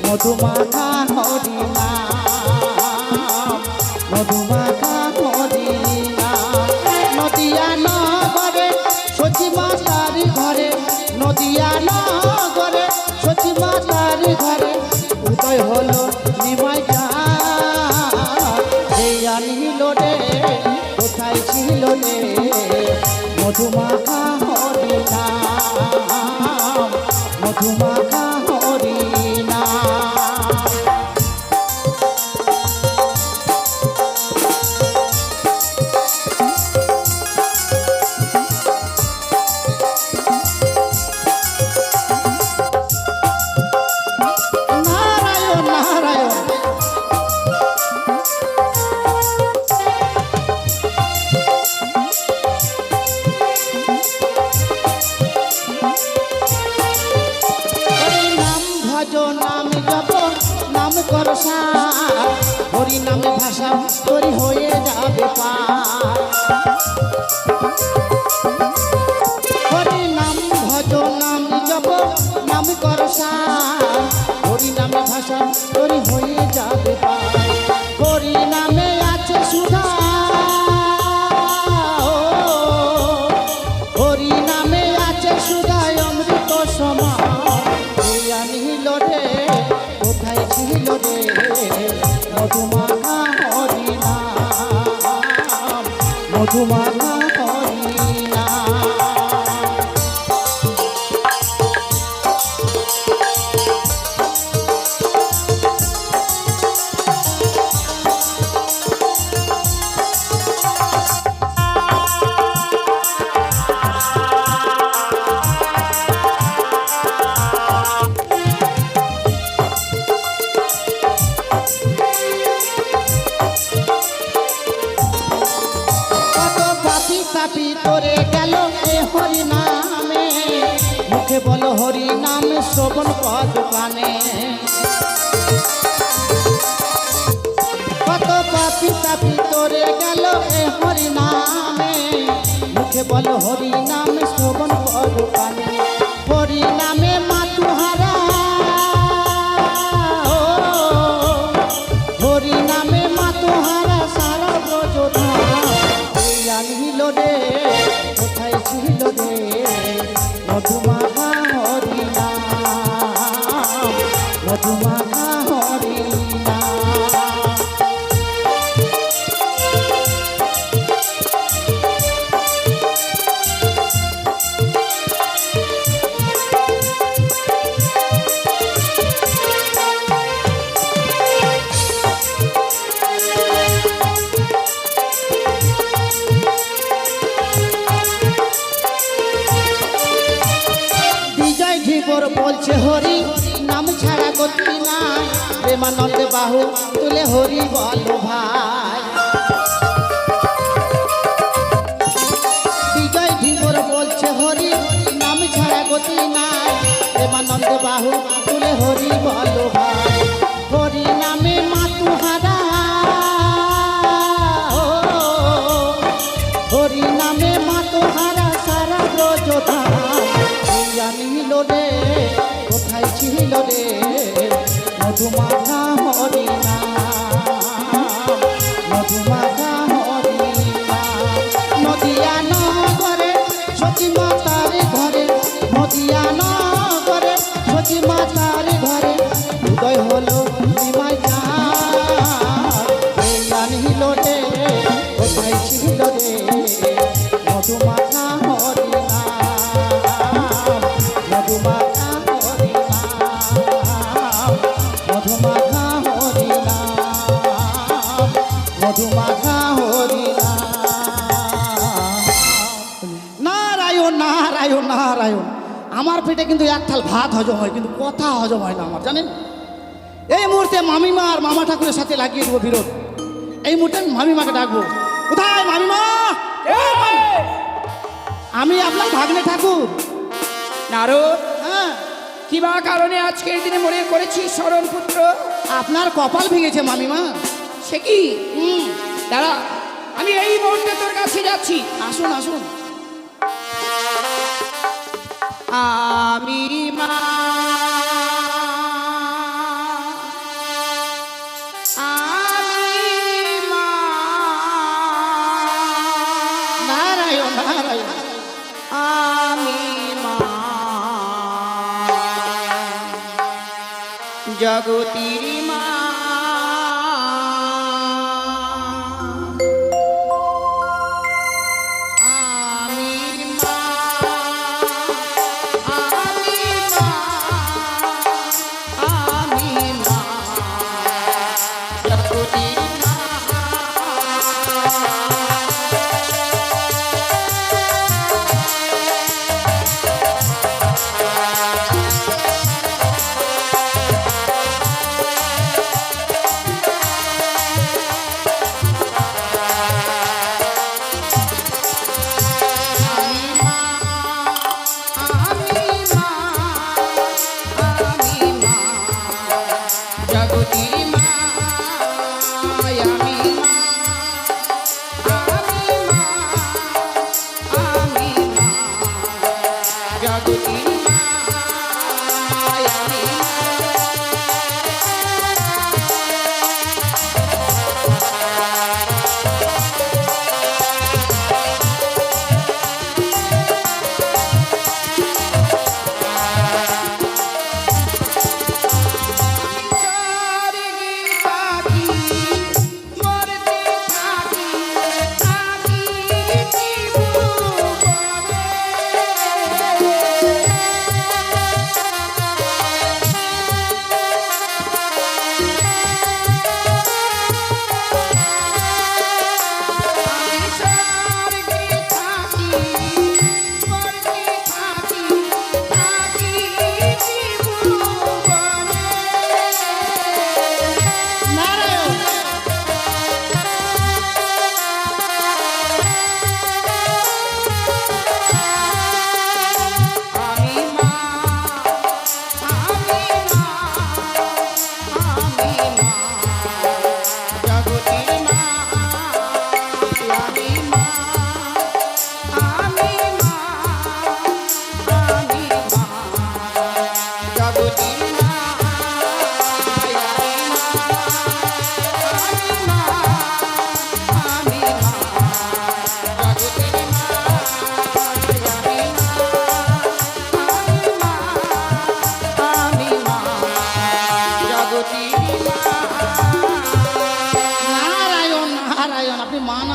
Speaker 3: মধুমাখা হরিনা মধুমাখা হরিনা হরি নাম। নারায়ণ নারায়ণ হরি নাম ভজ নাম জপ নাম কর সার, হরি নামে ভাষা তোরি হয়ে যাবে পার। হরি নাম ভজ নাম জপ নাম কর সার, হরি নামে ভাষা তোরি হয়ে যাবে পার। হরি নামে আছে সুধা, হরি নামে আছে সুধা অমৃত সমান। এই আনিল রে কোথায় ছিল রে মধুমাখা হরি নাম, মধুমাখা হরি নাম। কত পাপি তাপি তোরে গেল এ হরি নামে, মুখে বলো হরি নাম শ্রবণ পদ কানে। কত পাপি তাপি তোরে গেল এ হরি নামে, মুখে বলো হরি নাম শ্রবণ পদ কানে। হরি নামে মা তুহারা, হরি নামে মা তুহারা সারা ব্রজধাম। এই আনিল রে কোথায় ছিল রে মধুমাখা হরি নাম, মধুমাখা হরি নাম। বিজয় ধীবর বলছে হরি নাম ছাড়া গতি নাই, প্রেমানন্দে বাহু তুলে হরি বলো ভাই। বিজয় ধীবর বলছে হরি নাম ছাড়া গতি নাই, প্রেমানন্দে বাহু তুলে হরি বলো ভাই। হরি নামে মা তুহারা, হরি নামে মা তুহারা সারা ব্রজধাম। এই আনিল রে কোথায় ছিল রে মধুমাখা হরি নাম, মধুমাখা হরি নাম। নদিয়া নগরে সতী মাতার ঘরে, নদিয়া নগরে সতী মাতার ঘরে উদয় হলো নিমাই চাঁদ। এই আনিল রে কোথায় ছিল রে মধুমাখা হরি নাম, মধুমাখা হরি নাম, মধুমাখা হরি নাম, মধুমাখা হরি নাম। নারায়ণ নারায়ণ নারায়ণ। আমার পেটে কিন্তু এক থাল ভাত হজম হয়, কিন্তু কথা হজম হয় না আমার, জানেন। এই মুহূর্তে মামিমা আর মামা ঠাকুরের সাথে লাগিয়ে দেবো বিরোধ। এই মুহূর্তে আমি মামিমাকে ডাকবো। কোথায় মামিমা? আমি আপনার ভাগ্নে ঠাকুর।
Speaker 2: নারদ,
Speaker 3: হ্যাঁ,
Speaker 2: কিবা কারণে আজকের দিনে মনে করেছি শরণ পুত্র?
Speaker 3: আপনার কপাল ভেঙেছে মামিমা।
Speaker 2: সে কি? দাঁড়া, আমি এই মুহূর্তে তোর কাছে যাচ্ছি।
Speaker 3: আসুন আসুন।
Speaker 2: আমি মা, আমি মা,
Speaker 3: নারায়ণ নারায়ণ।
Speaker 2: আমি মা, জগতির মা। আমি মা, আমি মা,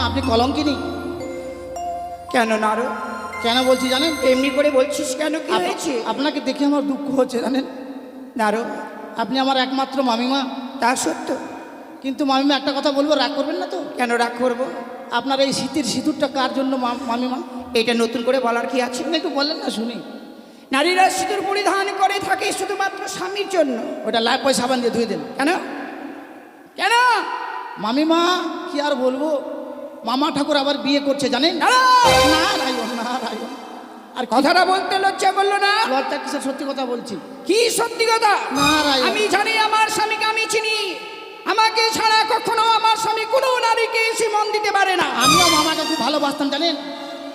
Speaker 3: আপনি কলঙ্কিনী।
Speaker 2: কেন নারদ?
Speaker 3: কেন বলছি জানেন?
Speaker 2: এমনি করে বলছিস কেন, কি হয়েছে?
Speaker 3: আপনাকে দেখে আমার দুঃখ হচ্ছে জানেন
Speaker 2: নারদ,
Speaker 3: আপনি আমার একমাত্র মামিমা।
Speaker 2: তা সত্য,
Speaker 3: কিন্তু মামিমা একটা কথা বলবো, রাগ করবেন না তো?
Speaker 2: কেন রাগ করবো?
Speaker 3: আপনার এই শীতের সিঁদুরটা কার জন্য মামিমা?
Speaker 2: এটা নতুন করে বলার কি আছে?
Speaker 3: আপনি একটু বললেন না শুনি।
Speaker 2: নারীরা সিঁদুর পরিধান করে থাকে শুধুমাত্র স্বামীর জন্য।
Speaker 3: ওটা লাইফ বয় সাবান দিয়ে ধুয়ে দেন।
Speaker 2: কেন কেন?
Speaker 3: মামিমা কি আর বলবো, মামা ঠাকুর আবার বিয়ে করছে জানেন?
Speaker 2: নারায়ণ!
Speaker 3: নারায়ণ নারায়ণ।
Speaker 2: আর কথাটা বলতে লজ্জা করলো না?
Speaker 3: লজ্জা কিসের, সত্যি কথা বলছি।
Speaker 2: কি সত্যি কথা?
Speaker 3: নারায়ণ।
Speaker 2: আমি জানি আমার স্বামীকে আমি চিনি। আমাকে ছাড়া কখনো আমার স্বামী কোনো নারীকে এসে মন দিতে পারে না।
Speaker 3: আমিও মামাকে খুব ভালোবাসতাম জানেন।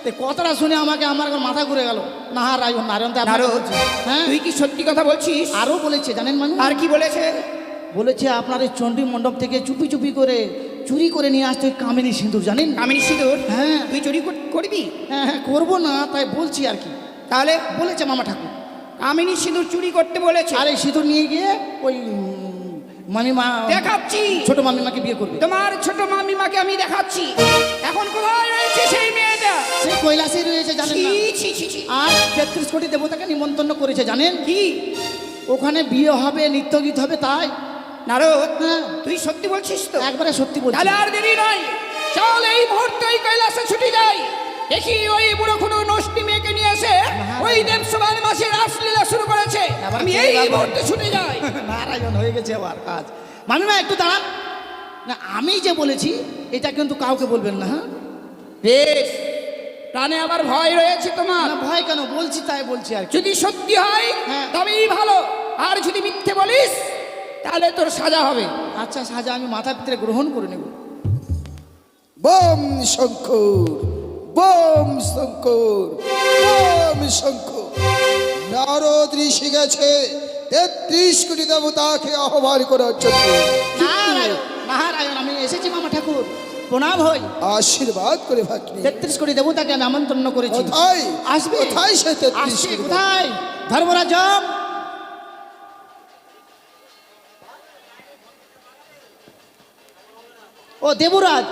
Speaker 3: এই কথাটা শুনে আমাকে আমার এখন মাথা ঘুরে গেল। নারায়ণ নারায়ণ। তো আপনাকে
Speaker 2: নারদ,
Speaker 3: বলছি। হ্যাঁ,
Speaker 2: তুই কি সত্যি কথা বলছিস?
Speaker 3: আরও বলেছে জানেন মানে?
Speaker 2: আর কি বলেছে?
Speaker 3: বলেছে আপনার এই চণ্ডী মণ্ডপ থেকে চুপি চুপি করে চুরি করে নিয়ে আসতে ওই কামিনী সিঁদুর জানেন?
Speaker 2: কামিনী সিঁদুর?
Speaker 3: হ্যাঁ।
Speaker 2: তুই চুরি করবি?
Speaker 3: হ্যাঁ হ্যাঁ, করবো না তাই বলছি আর কি।
Speaker 2: তাহলে
Speaker 3: বলেছে মামা ঠাকুর।
Speaker 2: কামিনী সিঁদুর চুরি করতে বলেছে?
Speaker 3: আর এই সিঁদুর নিয়ে গিয়ে ওই মামিমা,
Speaker 2: দেখাচ্ছি
Speaker 3: ছোট মামিমাকে বিয়ে করবে।
Speaker 2: তোমার ছোট মামিমাকে আমি দেখাচ্ছি। এখন কোথায় রয়েছে সেই মেয়েটা?
Speaker 3: সে কৈলাসে রয়েছে জানেন
Speaker 2: ছি
Speaker 3: না?
Speaker 2: ছি ছি ছি।
Speaker 3: আর 33 কোটি দেবতাকে নিমন্ত্রণ করেছে জানেন?
Speaker 2: কি?
Speaker 3: ওখানে বিয়ে হবে, নৃত্য গীত হবে। তাই
Speaker 2: নারদ,
Speaker 3: হ্যাঁ,
Speaker 2: তুই সত্যি বলছিস তো?
Speaker 3: একবারে সত্যি বলছি।
Speaker 2: তাহলে আর দেরি নয়, চল এই মুহূর্তে ওই কৈলাসে ছুটি যাই। দেখি ওই বুড়ো কোনো নষ্টি মেয়েকে নিয়ে এসে ওই দেবসভার মাসে রাসলীলা শুরু করেছে।
Speaker 3: আবার
Speaker 2: আমি
Speaker 3: কে
Speaker 2: এই
Speaker 3: যাবে?
Speaker 2: মুহূর্তে ছুটে যাই।
Speaker 3: নারায়ণ, হয়ে গেছে আবার কাজ। মামিমা একটু দাঁড়ান না, আমি যে বলেছি এটা কিন্তু কাউকে বলবেন না। হ্যাঁ,
Speaker 2: বেশ, প্রাণে আবার ভয় রয়েছে তোমার?
Speaker 3: না ভয় কেন, বলছি তাই বলছি আর কি।
Speaker 2: যদি সত্যি হয়
Speaker 3: হ্যাঁ।
Speaker 2: তবেই ভালো, আর যদি মিথ্যে বলিস তাহলে তোর সাজা হবে।
Speaker 3: আচ্ছা, সাজা আমি মাথা পিতরে গ্রহণ করে নেব।
Speaker 1: বোম শঙ্কর, বোম শঙ্কর, বোম শঙ্কর। নারদ ঋষি গেছে 33 কোটি দেবতাকে আহ্বান করার জন্য।
Speaker 3: নারায়ণ নারায়ণ, আমি এসেছি মামা ঠাকুর, প্রণাম হই।
Speaker 1: আশীর্বাদ করে ভাগ্নি।
Speaker 3: 33 কোটি দেবতাকে আমি আমন্ত্রণ করেছি।
Speaker 1: কোথায়
Speaker 3: আসবে?
Speaker 1: কোথায় সে 33
Speaker 3: আসছে
Speaker 1: কোটি?
Speaker 3: কোথায়? ধর্মরাজ। ও দেবরাজ,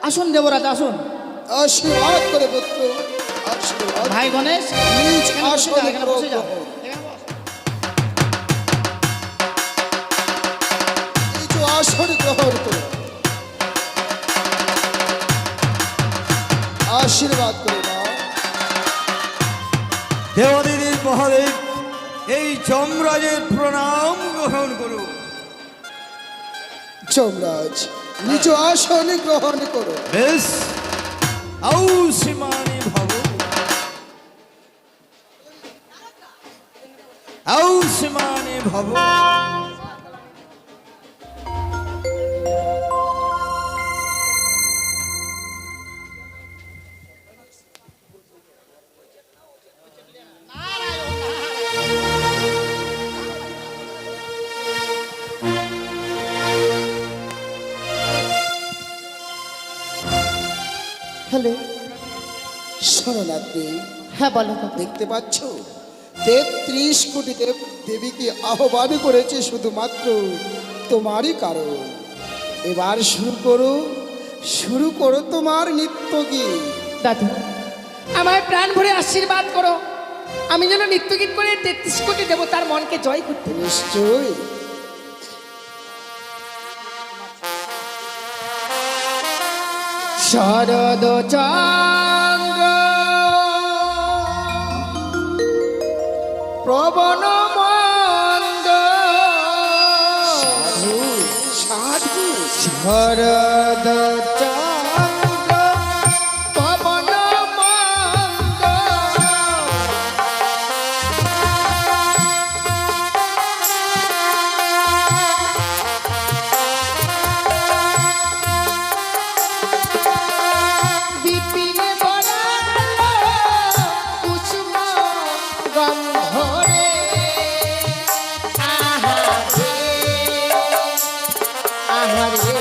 Speaker 3: আসুন দেবরাজ আসুন।
Speaker 1: আশীর্বাদ করে পুত্র, আশীর্বাদ।
Speaker 3: ভাই গণেশ,
Speaker 1: নিজ
Speaker 3: এখানে বসে যাও,
Speaker 1: আসনে
Speaker 3: এখানে বসে যাও।
Speaker 1: গ্রহণ।
Speaker 3: এখানে বস।
Speaker 1: নিজ আসন গ্রহণ করো, আশীর্বাদ করে দাও।
Speaker 6: দেবাদিদেব মহাদেব, এই যমরাজের প্রণাম গ্রহণ করুন।
Speaker 1: যমরাজ, নিজ আসন গ্রহণ করো।
Speaker 6: বেশ, আউ সীমানি ভব, আউ সীমানি ভব।
Speaker 2: বলে।
Speaker 1: শরণার্থী,
Speaker 2: হ্যাঁ বলো কাকা।
Speaker 1: দেখতে পাচ্ছ 33 কোটি দেব দেবীকে আহ্বান করেছে শুধুমাত্র তোমারই কারণ। এবার শুরু করো তোমার নৃত্য গীত।
Speaker 2: দাদু, আমায় প্রাণ ভরে আশীর্বাদ করো, আমি যেন নৃত্যগীত করে 33 কোটি দেবতার মনকে জয় করতে পারি।
Speaker 1: নিশ্চয়।
Speaker 2: শরদ চন্দ্র প্রবণ মন্দ
Speaker 1: সাধু
Speaker 2: শরদ চন্দ্র পবন মন্দ বিপিনে বরাল কুসুম গন্ধরে আহারে আহারে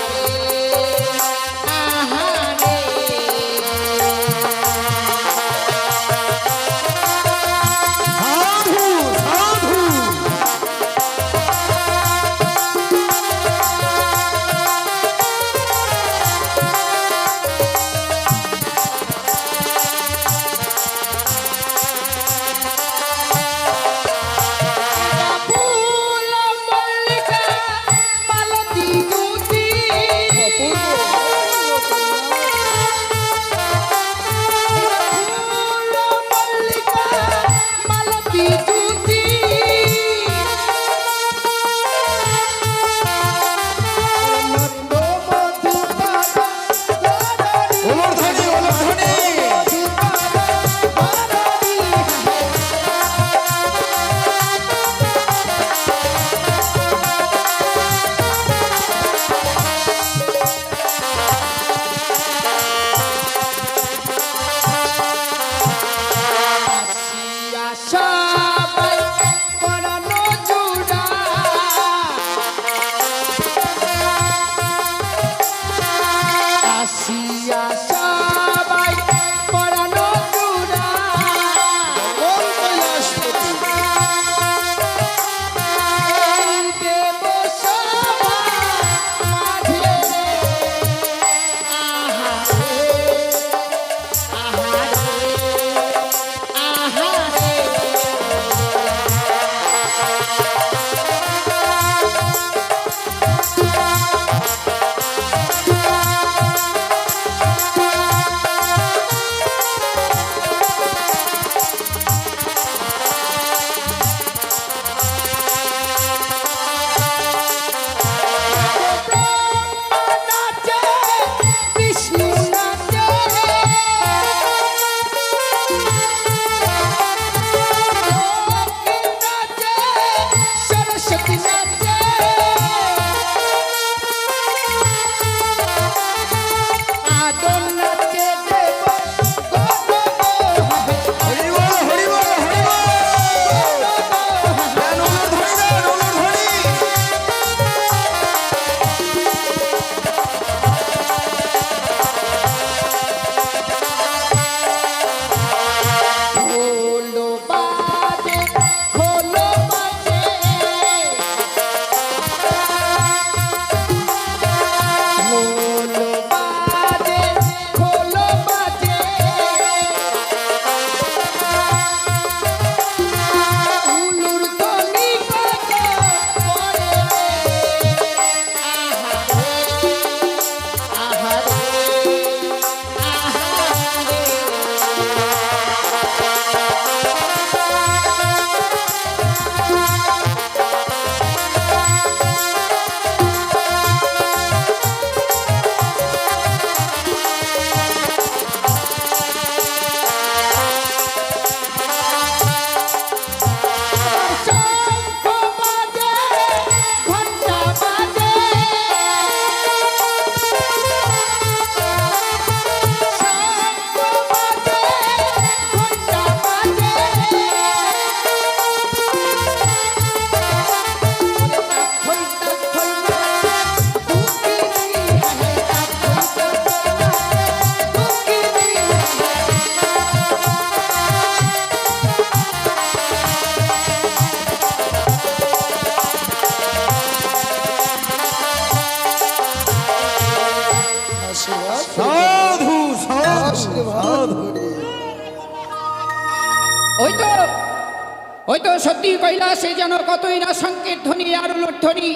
Speaker 2: হয়তো সত্যি কৈলাসে যেন কতই না সংকেত ধ্বনি আর ধ্বনি,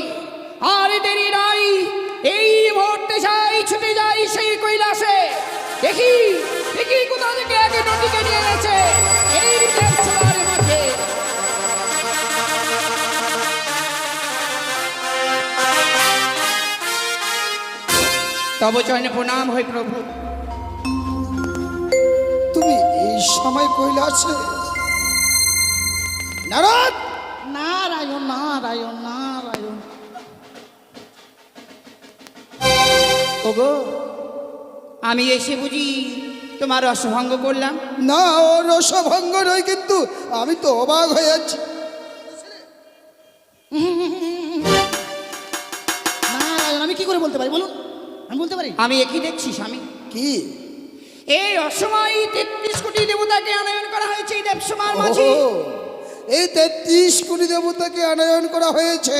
Speaker 2: আর দেরি নাই, এই মুহূর্তে যাই, ছুটে যাই সেই কৈলাসে। দেখি দেখি কোথা থেকে আগে নদীকে নিয়ে গেছে এই দেবসভার মাঝে। তব চরণে প্রণাম হয় প্রভু।
Speaker 1: তুমি এই সময় কৈলাসে? নারদ!
Speaker 3: নারায়ণ নারায়ণ নারায়ণ।
Speaker 2: ওগো, আমি এসে বুঝি তোমার রসভঙ্গ করলাম?
Speaker 1: না, ও রসভঙ্গ নয়, কিন্তু আমি তো অবাক হয়ে যাচ্ছি।
Speaker 3: নারায়ণ আমি কি করে বলতে পারি বলুন, আমি বলতে পারি?
Speaker 2: আমি একই দেখছি স্বামী।
Speaker 1: কি?
Speaker 2: এই অসময় 33 কোটি দেবতাকে আনয়ন করা হয়েছে এই দেবসভার মাঝে।
Speaker 1: ও, এই 33 কোটি দেবতাকে আনয়ন করা হয়েছে,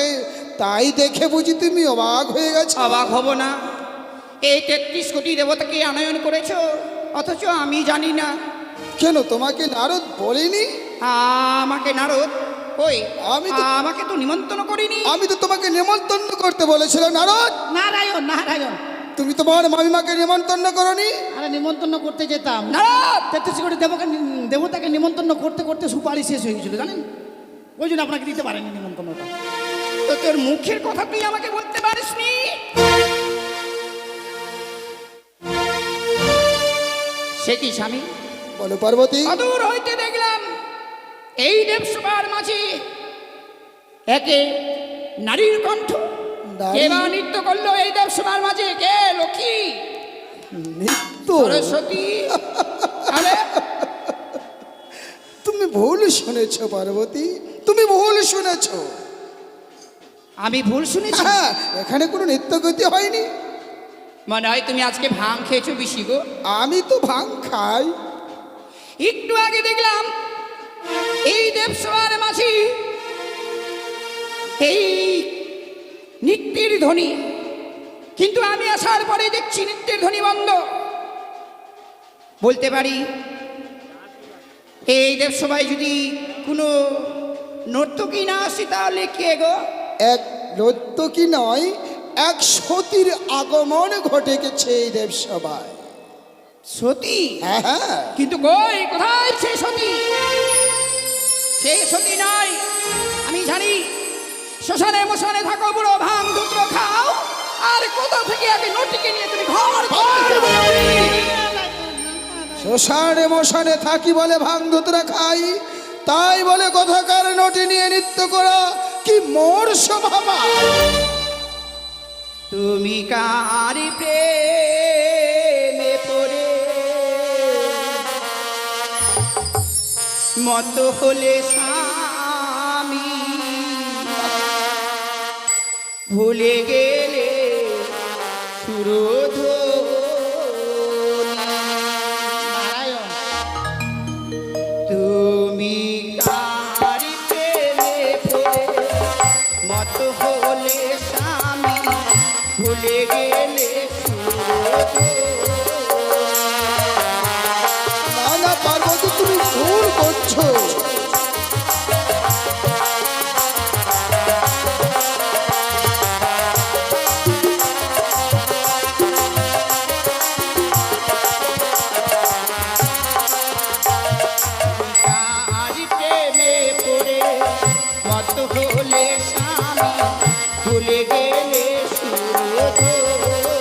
Speaker 1: তাই দেখে বুঝি তুমি অবাক হয়ে গেছো?
Speaker 2: অবাক হব না? এই 33 কোটি দেবতাকে আনয়ন করেছো, অথচ আমি জানি না।
Speaker 1: কেন, তোমাকে নারদ বলেনি?
Speaker 2: আমাকে নারদ ওই
Speaker 1: আমি
Speaker 2: আমাকে তো নিমন্ত্রণ করিনি।
Speaker 1: আমি তো তোমাকে নিমন্ত্রণ করতে বলেছিলাম নারদ।
Speaker 3: নারায়ণ নারায়ণ।
Speaker 1: তুমি তোমার মামিমাকে নিমন্ত্রণ করনি?
Speaker 3: আরে নিমন্ত্রণ করতে যেতাম,
Speaker 2: নারদ!
Speaker 3: 33 কোটি দেবতাকে নিমন্ত্রণ করতে করতে সুপারি শেষ হয়ে গেছিল জানেন, ওই জন্য আপনাকে দিতে পারেনি নিমন্ত্রণটা।
Speaker 2: তো তোর মুখের কথা তুই আমাকে বলতে পারিসনি? সে কি স্বামী?
Speaker 1: বলো পার্বতী।
Speaker 2: অদূর হইতে দেখলাম এই দেবসভার মাঝে একে নারীর কণ্ঠ।
Speaker 1: নারী?
Speaker 2: কে বা নৃত্য করলো এই দেবসভার মাঝে? কে? লক্ষ্মী?
Speaker 1: নৃত্য?
Speaker 2: সরস্বতী? আরে
Speaker 1: তুমি ভুল শুনেছো পার্বতী, তুমি ভুল শুনেছো।
Speaker 2: আমি ভুল শুনেছি?
Speaker 1: হ্যাঁ, এখানে কোনো নৃত্যগতি হয়নি।
Speaker 2: মনে হয় তুমি আজকে ভাং খেয়েছো বেশি গো।
Speaker 1: আমি তো ভাং খাই।
Speaker 2: একটু আগে দেখলাম এই দেবসভার মাঝে এই নৃত্যের ধ্বনি, কিন্তু আমি আসার পরে দেখছি নৃত্যের ধ্বনি বন্ধ। বলতে পারি এই দেবসভায় যদি কোনো নর্তকী না আসে তাহলে কে গো?
Speaker 1: এক নর্তকী নয়, এক সতীর আগমন ঘটে গেছে এই দেবসভায়।
Speaker 2: সতী?
Speaker 1: হ্যাঁ হ্যাঁ।
Speaker 2: কিন্তু কই, কোথায় সে সতী? সে সতী নয়। আমি জানি শ্মশানে মশানে থাকো, বুড়ো ভাঙ দুটো খাও, আর কোথা থেকে আগে নটিকে নিয়ে তুমি ঘর
Speaker 1: শ্মশানে মশানে থাকি বলে ভাং ধুতরা খাই, তাই বলে কথাকার নটি নিয়ে নৃত্য করা কি মোর স্বভাব?
Speaker 2: তুমি কার প্রেমে পড়ে মত হলে স্বামী, ভুলে গেলে সুরধ্বনি।
Speaker 3: নারায়ণ
Speaker 2: তুমি কার প্রেমে পড়ে মত হলে স্বামী, ভুলে গেলে
Speaker 1: না না পার্বতী, তুমি ভুল করছো।
Speaker 2: কার প্রেমে পড়ে মত হলে স্বামী, ভুলে গেলে সুরধ্বনি।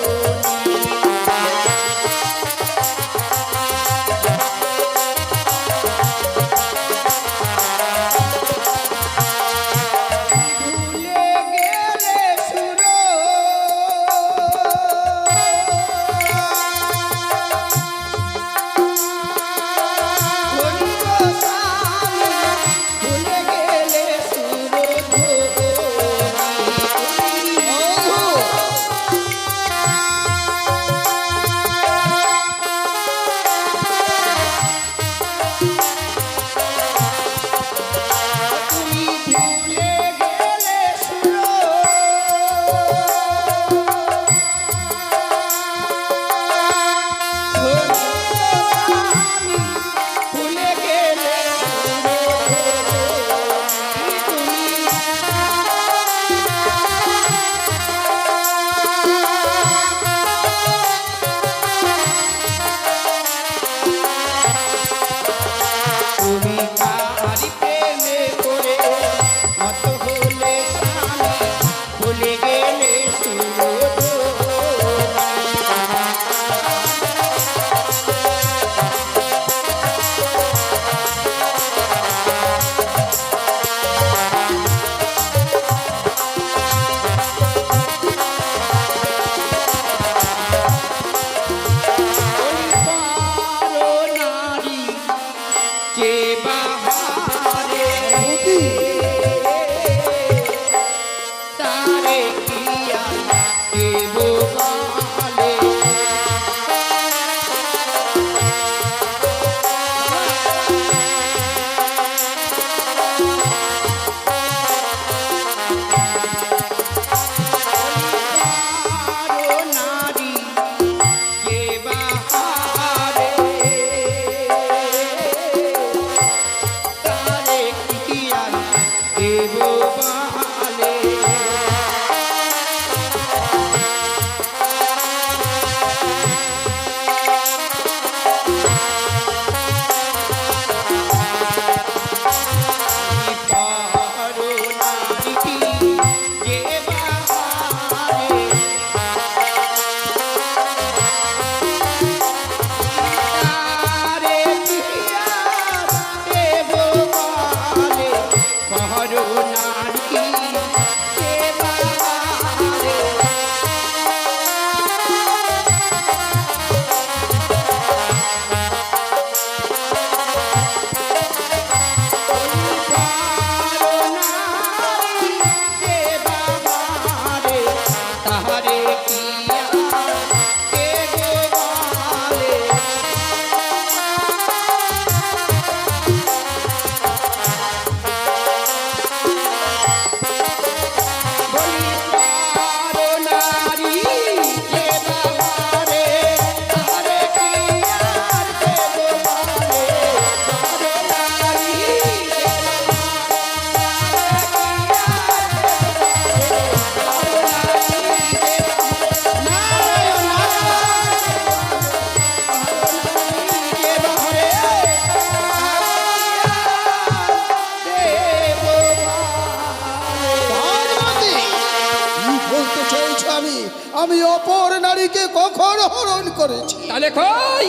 Speaker 1: আমি অপর নারীকে কখন হরণ করেছি?
Speaker 2: তাহলে কই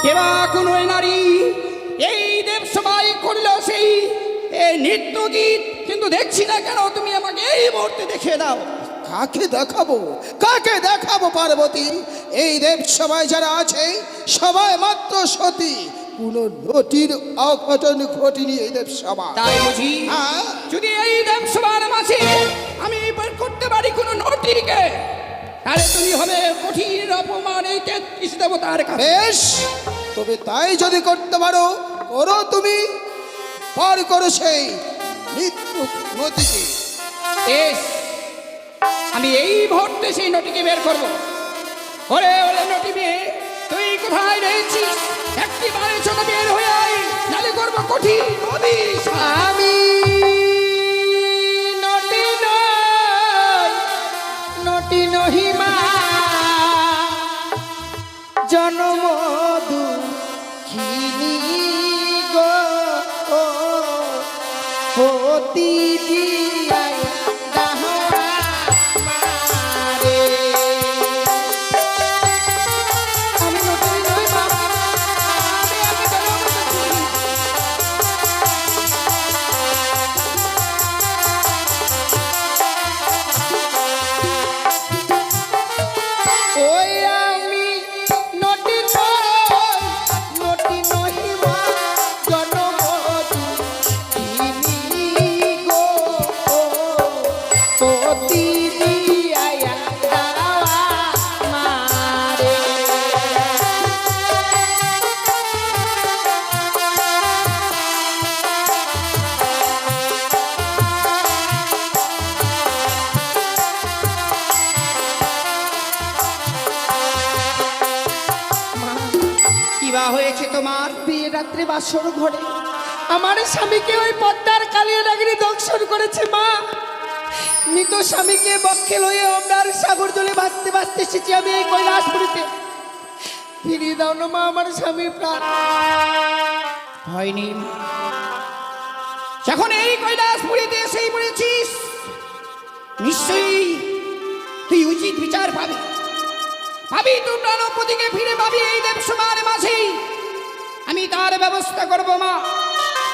Speaker 2: কেবা কোন ওই নারী এই দেব সবাই করলো সেই এই নৃত্য গীত, কিন্তু দেখছি না কেন? তুমি আমাকে এই মুহূর্তে দেখিয়ে দাও।
Speaker 1: কাকে দেখাবো পার্বতী? এই দেব সবাই যারা আছে সবাই মাত্র সতী, কোন নটির অঘটন ঘটিনি এই দেব সভা।
Speaker 2: তাই বুঝি
Speaker 1: হ্যাঁ।
Speaker 2: যদি এই দেব সবার মাঝে আমি বের করতে পারি কোনো নটিকে, তাহলে তুমি হবে কঠিন অপমান এই 33 দেবতার কাছে।
Speaker 1: বেশ, তবে তাই যদি করতে পারো করো, তুমি পার করো সেই মৃত্যু নদীকে।
Speaker 2: বেশ, আমি এই মুহূর্তে সেই নটিকে বের করব। ওরে ওরে নটি মেয়ে, তুই কোথায় রয়েছিস? একটিবারে ছোট বের হয়ে আয়, নালে করবো কঠিন নদী। আমি নটি নই, নটি নহিমা, জন্ম দুঃখিনী গো, পতি দিয়ায় দাহা মারে। আমি নতুন নই বাবা, আমি জন্ম দুঃখিনী। ওই আমি নটি নই, নটি নহিমা, জন্ম দুঃখিনী গো, পতি দিয়ায় দাওয়া মারে। কিবা হয়েছে তোমার? বিয়ে রাত্রে বাসর ঘরে আমার স্বামীকে ওই পদ্মার কালিয়া নাগিনী দংশন করেছে মা। মৃত স্বামীকে বক্ষে লয়ে আপনার সাগর জলে ভাসতে ভাসতে এসেছি আমি এই কৈলাসপুরীতে। ফিরিয়ে দাও না মা আমার স্বামীর প্রাণ। হয়নি, যখন এই কৈলাসপুরীতে এসেই পড়েছিস, নিশ্চয়ই তুই উচিত বিচার পাবি। ভাবি তুই প্রাণপতিকে ফিরে পাবি এই দেব সবার মাঝেই। আমি তার ব্যবস্থা করব মা,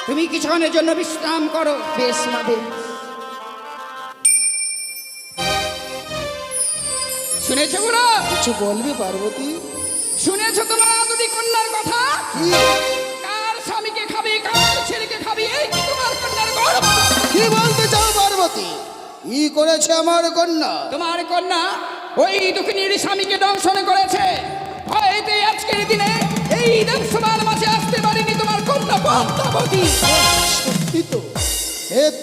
Speaker 2: তুমি কিছুক্ষণের জন্য বিশ্রাম করো। বেশ মা, বেশ। শুনেছো গুরু?
Speaker 1: কিছু বলবি পার্বতী?
Speaker 2: শুনেছো তোমার যদি কন্যার কথা?
Speaker 1: কি?
Speaker 2: কার স্বামীকে খাবি, কার ছেলেকে খাবি, এই কি তোমার কন্যার গর্ব?
Speaker 1: কি বলতে চাও পার্বতী? কি করেছে আমার কন্যা?
Speaker 2: তোমার কন্যা ওই দুঃখিনীর স্বামীকে দংশন করেছে। হয়তো আজকের দিনে এই দেব সবার মাঝে আসতে পারেনি তোমার কন্যা পদ্মাবতী।
Speaker 1: সত্যি তো,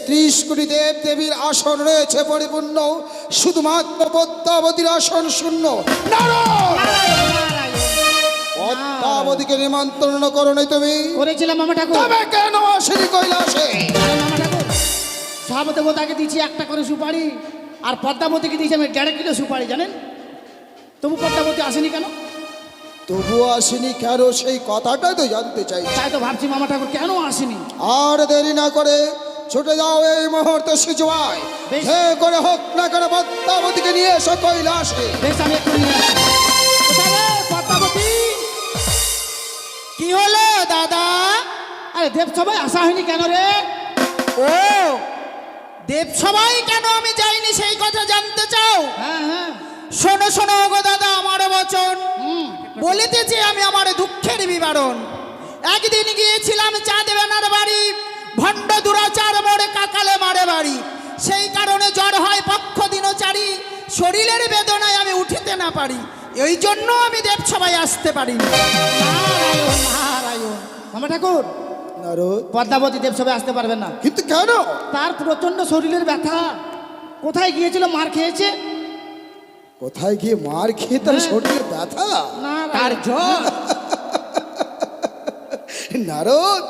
Speaker 1: ৩০ কোটি দেব দেবীর আসন রয়েছে পরিপূর্ণ, শুধুমাত্র পদ্মাবতীর আসন শূন্য। পদ্মাবতীকে নিমন্ত্রণ করো নাই তুমি?
Speaker 3: করেছিলাম মামা ঠাকুর।
Speaker 1: তবে কেন আসেনি কৈলাসে?
Speaker 3: মামা ঠাকুর, সব দেবতাকে দিয়েছি একটা করে সুপারি, আর পদ্মাবতীকে দিয়েছি আমি 1.5 কিলো সুপারি, জানেন? তবু পদ্মাবতী আসেনি কেন?
Speaker 1: তবুও আসেনি কেন সেই কথাটাই তো জানতে চাই।
Speaker 3: তাই তো ভাবছি মামা ঠাকুর কেন আসেনি।
Speaker 1: আর দেরি না করে ছুটে যাও এই মুহূর্তে সুজয়।
Speaker 3: বেশ।
Speaker 1: যে করে হোক না কেন পদ্মাবতীকে নিয়ে এসো কৈলাসে।
Speaker 3: বেশ, আমি একটু নিয়ে আসছি। কোথায় রে পদ্মাবতী? কি হলো দাদা? আরে দেব সবাই আসা হয়নি কেন রে? ও দেব সবাই কেন আমি যাইনি সেই কথা জানতে চাও? হ্যাঁ হ্যাঁ, শোনো শোনো গো দাদা, আমার বচন বলিতেছি আমি আমার দুঃখের বিবরণ। একদিন গিয়েছিলাম চাঁদ বেনার বাড়ি, ভণ্ড দুরাচার মোড়ে কাকালে মারে বাড়ি। সেই কারণে জ্বর হয় পক্ষ দিনচারী, শরীরের বেদনায় আমি উঠিতে না পারি, এই জন্য আমি দেব সবাই আসতে পারি। নারায়ণ নারায়ণ। মামা ঠাকুর,
Speaker 1: নারদ,
Speaker 3: পদ্মাবতী দেব সবাই আসতে পারবেন না।
Speaker 1: কিন্তু কেন?
Speaker 3: তার প্রচন্ড শরীরের ব্যথা। কোথায় গিয়েছিল? মার খেয়েছে।
Speaker 1: কোথায় গিয়ে মার খেয়ে তার
Speaker 3: হ্যাঁ।
Speaker 1: শরীরে ব্যথা?
Speaker 2: তার জ্বর।
Speaker 1: নারদ,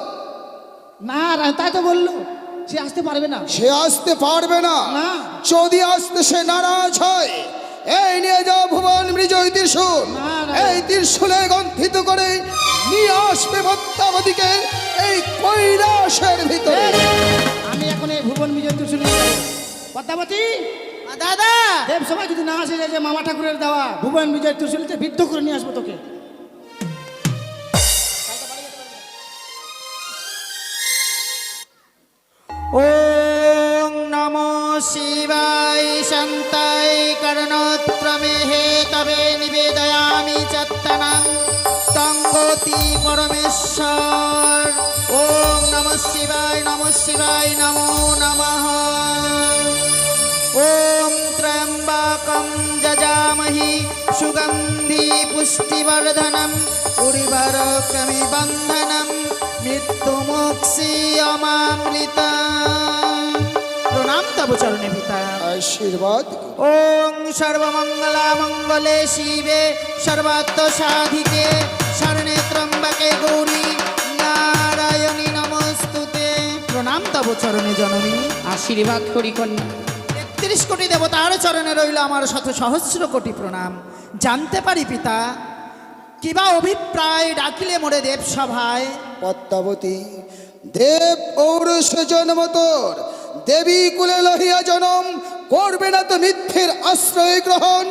Speaker 3: নারায়ণ, তাই তো বললো সে আসতে পারবে না।
Speaker 1: সে আসতে পারবে না।
Speaker 3: না।
Speaker 1: যদি আসতে সে নারাজ হয়, এই নিয়ে যাও ভুবন বিজয় ত্রিশূল।
Speaker 3: নারায়ণ।
Speaker 1: এই ত্রিশূলে গন্থিত করে নিয়ে আসবে পদ্মাবতীকে এই কৈলাসের ভিতরে।
Speaker 3: আমি এখন এই ভুবন বিজয় ত্রিশূল নিয়ে যাবো। পদ্মাবতী, দাদা
Speaker 7: দেব সবাই যদি না আসে যে মামা ঠাকুরের দেওয়া ভুবন বিজয় ত্রিশূলতে বিদ্ধ করে নিয়ে আসবো তোকে।
Speaker 3: ওং নমো শিবায় শান্তায় কর্ণোত্তমে হে তবে নিবেদয়ামি চত্তনং তঙ্গতি পরমেশ্বর। ওং নমঃ শিবায় নমো নমঃ। ওং ত্র্যম্বকং যজামহি সুগন্ধি পুষ্টিবর্ধনম উর্বরকমি বন্ধনম মৃত্যুমুক্ষীয়মামৃতম। প্রণাম তব চরণে পিতা।
Speaker 1: আশীর্বাদ
Speaker 3: ওং সর্বমঙ্গলা মঙ্গলে শিবে সর্বাত্ম সাধিকে শরণে ত্রম্বকে গৌরী নারায়ণী নমস্তুতে। প্রণাম তব চরণে জননী।
Speaker 2: আশীর্বাদ করি কন্যা।
Speaker 3: ৩১ কোটি দেবতার চরণে রইল আমার শত সহস্র কোটি প্রণাম। জানতে পারি পিতা, কিবা অভিপ্রায় ডাকিলে মোরে দেব সভায়?
Speaker 1: পদ্মাবতী, দেব ঔরস জন্ম তোর, দেবী কুলে লহিয়া জনম, করবে না তো মিথ্যের আশ্রয় গ্রহণ।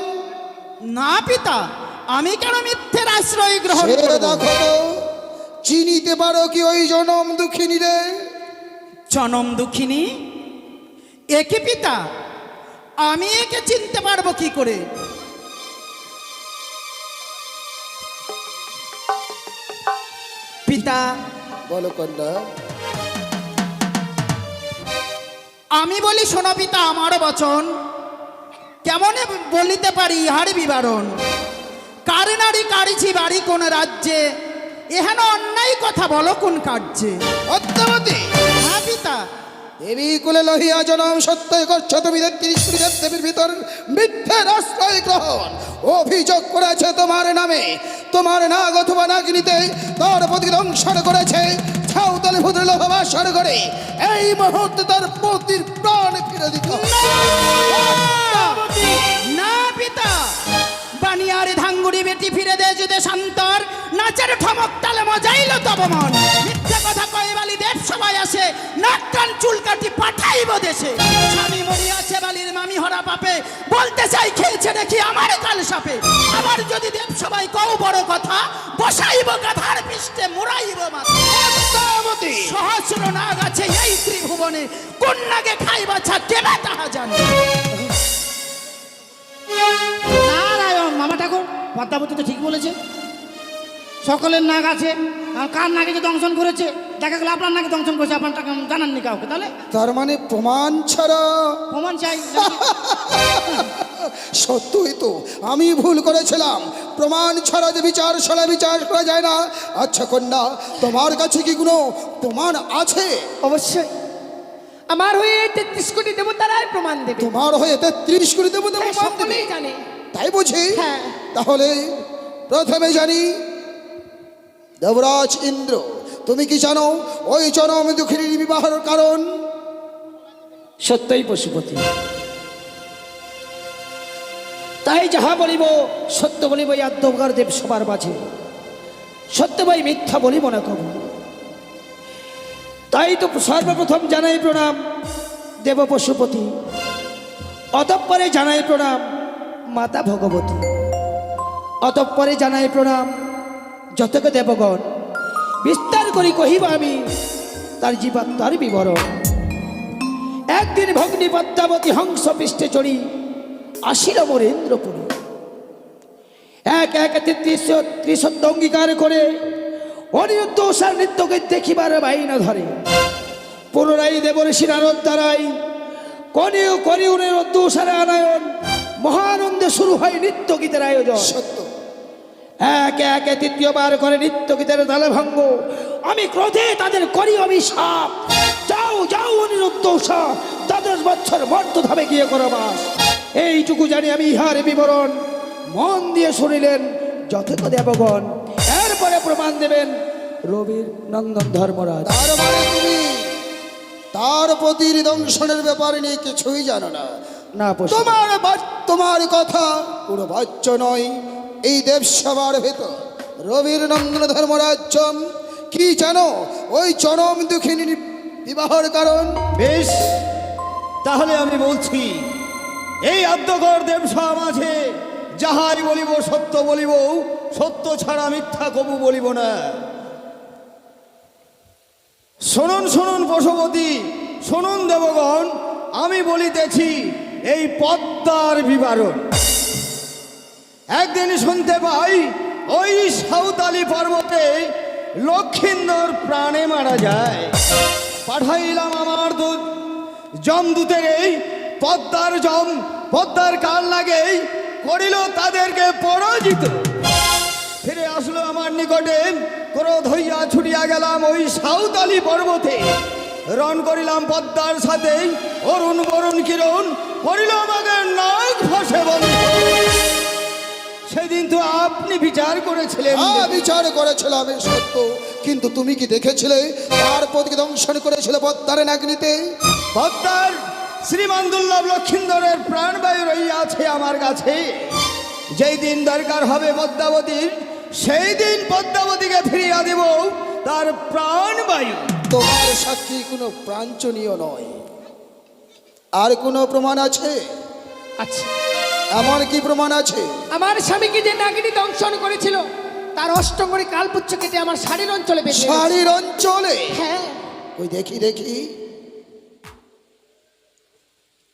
Speaker 3: না পিতা, আমি কেন মিথ্যের আশ্রয় গ্রহণ
Speaker 1: সে
Speaker 3: করব?
Speaker 1: দেখো তো, চিনিতে পারো কি ওই জনম দুঃখিনী রে?
Speaker 3: জনম দুঃখিনী? একে পিতা, আমি একে চিনতে পারবো কি করে? পিতা,
Speaker 1: বলো কন্যা।
Speaker 3: আমি বলি শোনো পিতা আমার বচন, কেমনে বলিতে পারি ইহার বিবরণ। কার নারী কারিছি বাড়ি কোন রাজ্যে, এহেন অন্যায় কথা বলো কোন কার্যে?
Speaker 1: পদ্মাবতী,
Speaker 3: হ্যাঁ পিতা।
Speaker 1: দেবী কুলে লহিয়া জনম সত্যই করছো তুমি ৩৩ কোটি দেবদেবীর ভিতর মিথ্যের আশ্রয় গ্রহণ। অভিযোগ করেছে তোমার নামে, তোমার নাগ অথবা নাগিনীতে তার প্রতি দংশন করেছে। ছাউতলে ভূতের লোভাবাসর করে এই মুহূর্তে তার পতির প্রাণ ফিরে দিত।
Speaker 3: না পিতা, বানিয়ার ধাঙ্গুড়ি বেটি ফিরে দে যদি শান্তর, নাচের ঠমক তালে মজাইল তব মন। মিথ্যা কথা কয়ে বালি দেব সবাই আসে, নাক কান চুল কাটি পাঠাইব দেশে। স্বামী মরিয়াছে বালির মামি হরা পাপে, বলতে চাই খেয়েছে দেখি আমার কাল সাপে। আবার যদি দেব সবাই কও বড় কথা, বসাইব গাধার পৃষ্ঠে মুড়াইব মাথা। সহস্র নাগ আছে এই ত্রিভুবনে, কোন নাগে খাইবা ছা কেবে তাহা জানে।
Speaker 7: নারায়ণ, মামা ঠাকুর পদ্মাবতী তো ঠিক বলেছে। সকলের নাগ আছে, আর কার নাগে যে দংশন করেছে দেখা গেল আপনার নাকে দংশন করেছে, আপনার টাকা জানাননি কাউকে, তাহলে
Speaker 1: তার মানে প্রমাণ ছাড়া?
Speaker 7: প্রমাণ চাই।
Speaker 1: সত্যই তো আমি ভুল করেছিলাম, প্রমাণ ছাড়া যে বিচারশালা বিচার করা যায় না। আচ্ছা কন্যা, তোমার কাছে কি কোনো প্রমাণ আছে?
Speaker 2: অবশ্যই আমার হয়ে ৩৩ কোটি দেবতারাই প্রমাণ দেবে।
Speaker 1: তোমার হয়ে ৩৩ কোটি দেবতা
Speaker 2: হ্যাঁ,
Speaker 1: প্রমাণ দেবে?
Speaker 2: সকলেই জানে।
Speaker 1: তাই বুঝি?
Speaker 2: হ্যাঁ।
Speaker 1: তাহলে প্রথমে জানি দেবরাজ ইন্দ্র, তুমি কি জানো ওই জনম দুঃখিনীর বিবাহের কারণ?
Speaker 8: সত্যই পশুপতি, তাই যাহা বলিব সত্য বলিব এই আদ্যকার দেব সবার মাঝে, সত্য ভাই মিথ্যা বলিব না কব। তাই তো সর্বপ্রথম জানাই প্রণাম দেব পশুপতি, অতঃপরে জানাই প্রণাম মাতা ভগবতী, অতঃপরে জানাই প্রণাম যতক দেবগণ। বিস্তার করি কহিব আমি তার জীবাত্মার বিবরণ। একদিন ভগ্নী পদ্মাবতী হংস পৃষ্ঠে চড়ি আসিল মরেন্দ্রপুরী। এক এক ৩৩ অঙ্গীকার করে অনিরুদ্ধ উষার নৃত্যকে দেখিবার বাইনা ধরে। পুনরায় দেবঋষি নারদ দ্বারাই কনেও করিউনের উষারে আনায়ন, মহানন্দে শুরু হয় নৃত্য গীতের আয়োজন।
Speaker 1: সত্য।
Speaker 8: এক এক তৃতীয়বার করে নৃত্য গীতের তালে ভঙ্গ। আমি ক্রোধে তাদের করি অভিশাপ, যাও যাও অনিরুদ্ধ উষা, ১২ বছর মর্তধামে গিয়ে করো বাস। এইটুকু জানি আমি ইহার বিবরণ, মন দিয়ে শুনিলেন যথেষ্ট দেবগণ। এরপরে প্রমাণ দেবেন রবির নন্দন ধর্মরাজ।
Speaker 1: তার মানে তুমি তার পতির দংশনের ব্যাপারে নিয়ে কিছুই জানো না?
Speaker 8: না পশু,
Speaker 1: তোমার কথা পুরো বাচ্য নয়। এই দেবসভার ভেতর রবির নন্দন ধর্মরাজ্যম কি জানো ওই জনম দুঃখিনীর বিবাহের কারণ?
Speaker 6: বেশ, তাহলে আমি বলছি এই আদ্যকর দেবসা মাঝে যাহাই বলিব সত্য বলিব, সত্য ছাড়া মিথ্যা কবু বলিব না। শুনুন শুনুন পশুপতি, শুনুন দেবগণ, আমি বলিতেছি এই পদ্মার বিবরণ। একদিন শুনতে পাই ওই সাঁওতালি পর্বতে লক্ষিন্দর প্রাণে মারা যায়। পাঠাইলাম আমার দূত যমদূতের এই পদ্মার কাল লাগেই করিল তাদেরকে পরাজিত। ফিরে আসলো আমার নিকটে, ক্রোধ হইয়া ছুটিয়া গেলাম ওই সাঁওতালি পর্বতে। রণ করিলাম পদ্মার সাথে অরুণ বরুণ কিরণ, করিল আমাকে নাক ফাঁসে বন্ধ। সেদিন তো আপনি বিচার করেছিলেন।
Speaker 1: বিচার করেছিলাম সত্য, কিন্তু তুমি কি দেখেছিলে তার পদকে দংশন করেছিল পদ্মার নাগিনীতে?
Speaker 6: পদ্মার শ্রীমান দুর্লভ লক্ষিন্দরের প্রাণবায়ু রইয়াছে আমার কাছে। যেই দিন দরকার হবে পদ্মাবতীর, সেই দিন পদ্মাবতীকে ফিরিয়া দিব তার প্রাণবায়ু।
Speaker 1: তোমার সাক্ষী কোনো প্রাঞ্চনীয় নয়। আর কোনো প্রমাণ আছে?
Speaker 2: আচ্ছা,
Speaker 1: এমন কি প্রমাণ আছে?
Speaker 2: আমার স্বামীকে যে নাগিনী দংশন করেছিল তার অষ্টঙ্গরি কালপুচ্ছ কেটে আমার শাড়ির অঞ্চলে বেঁধে রেখেছে।
Speaker 1: শাড়ির অঞ্চলে?
Speaker 2: হ্যাঁ।
Speaker 1: ওই দেখি দেখি।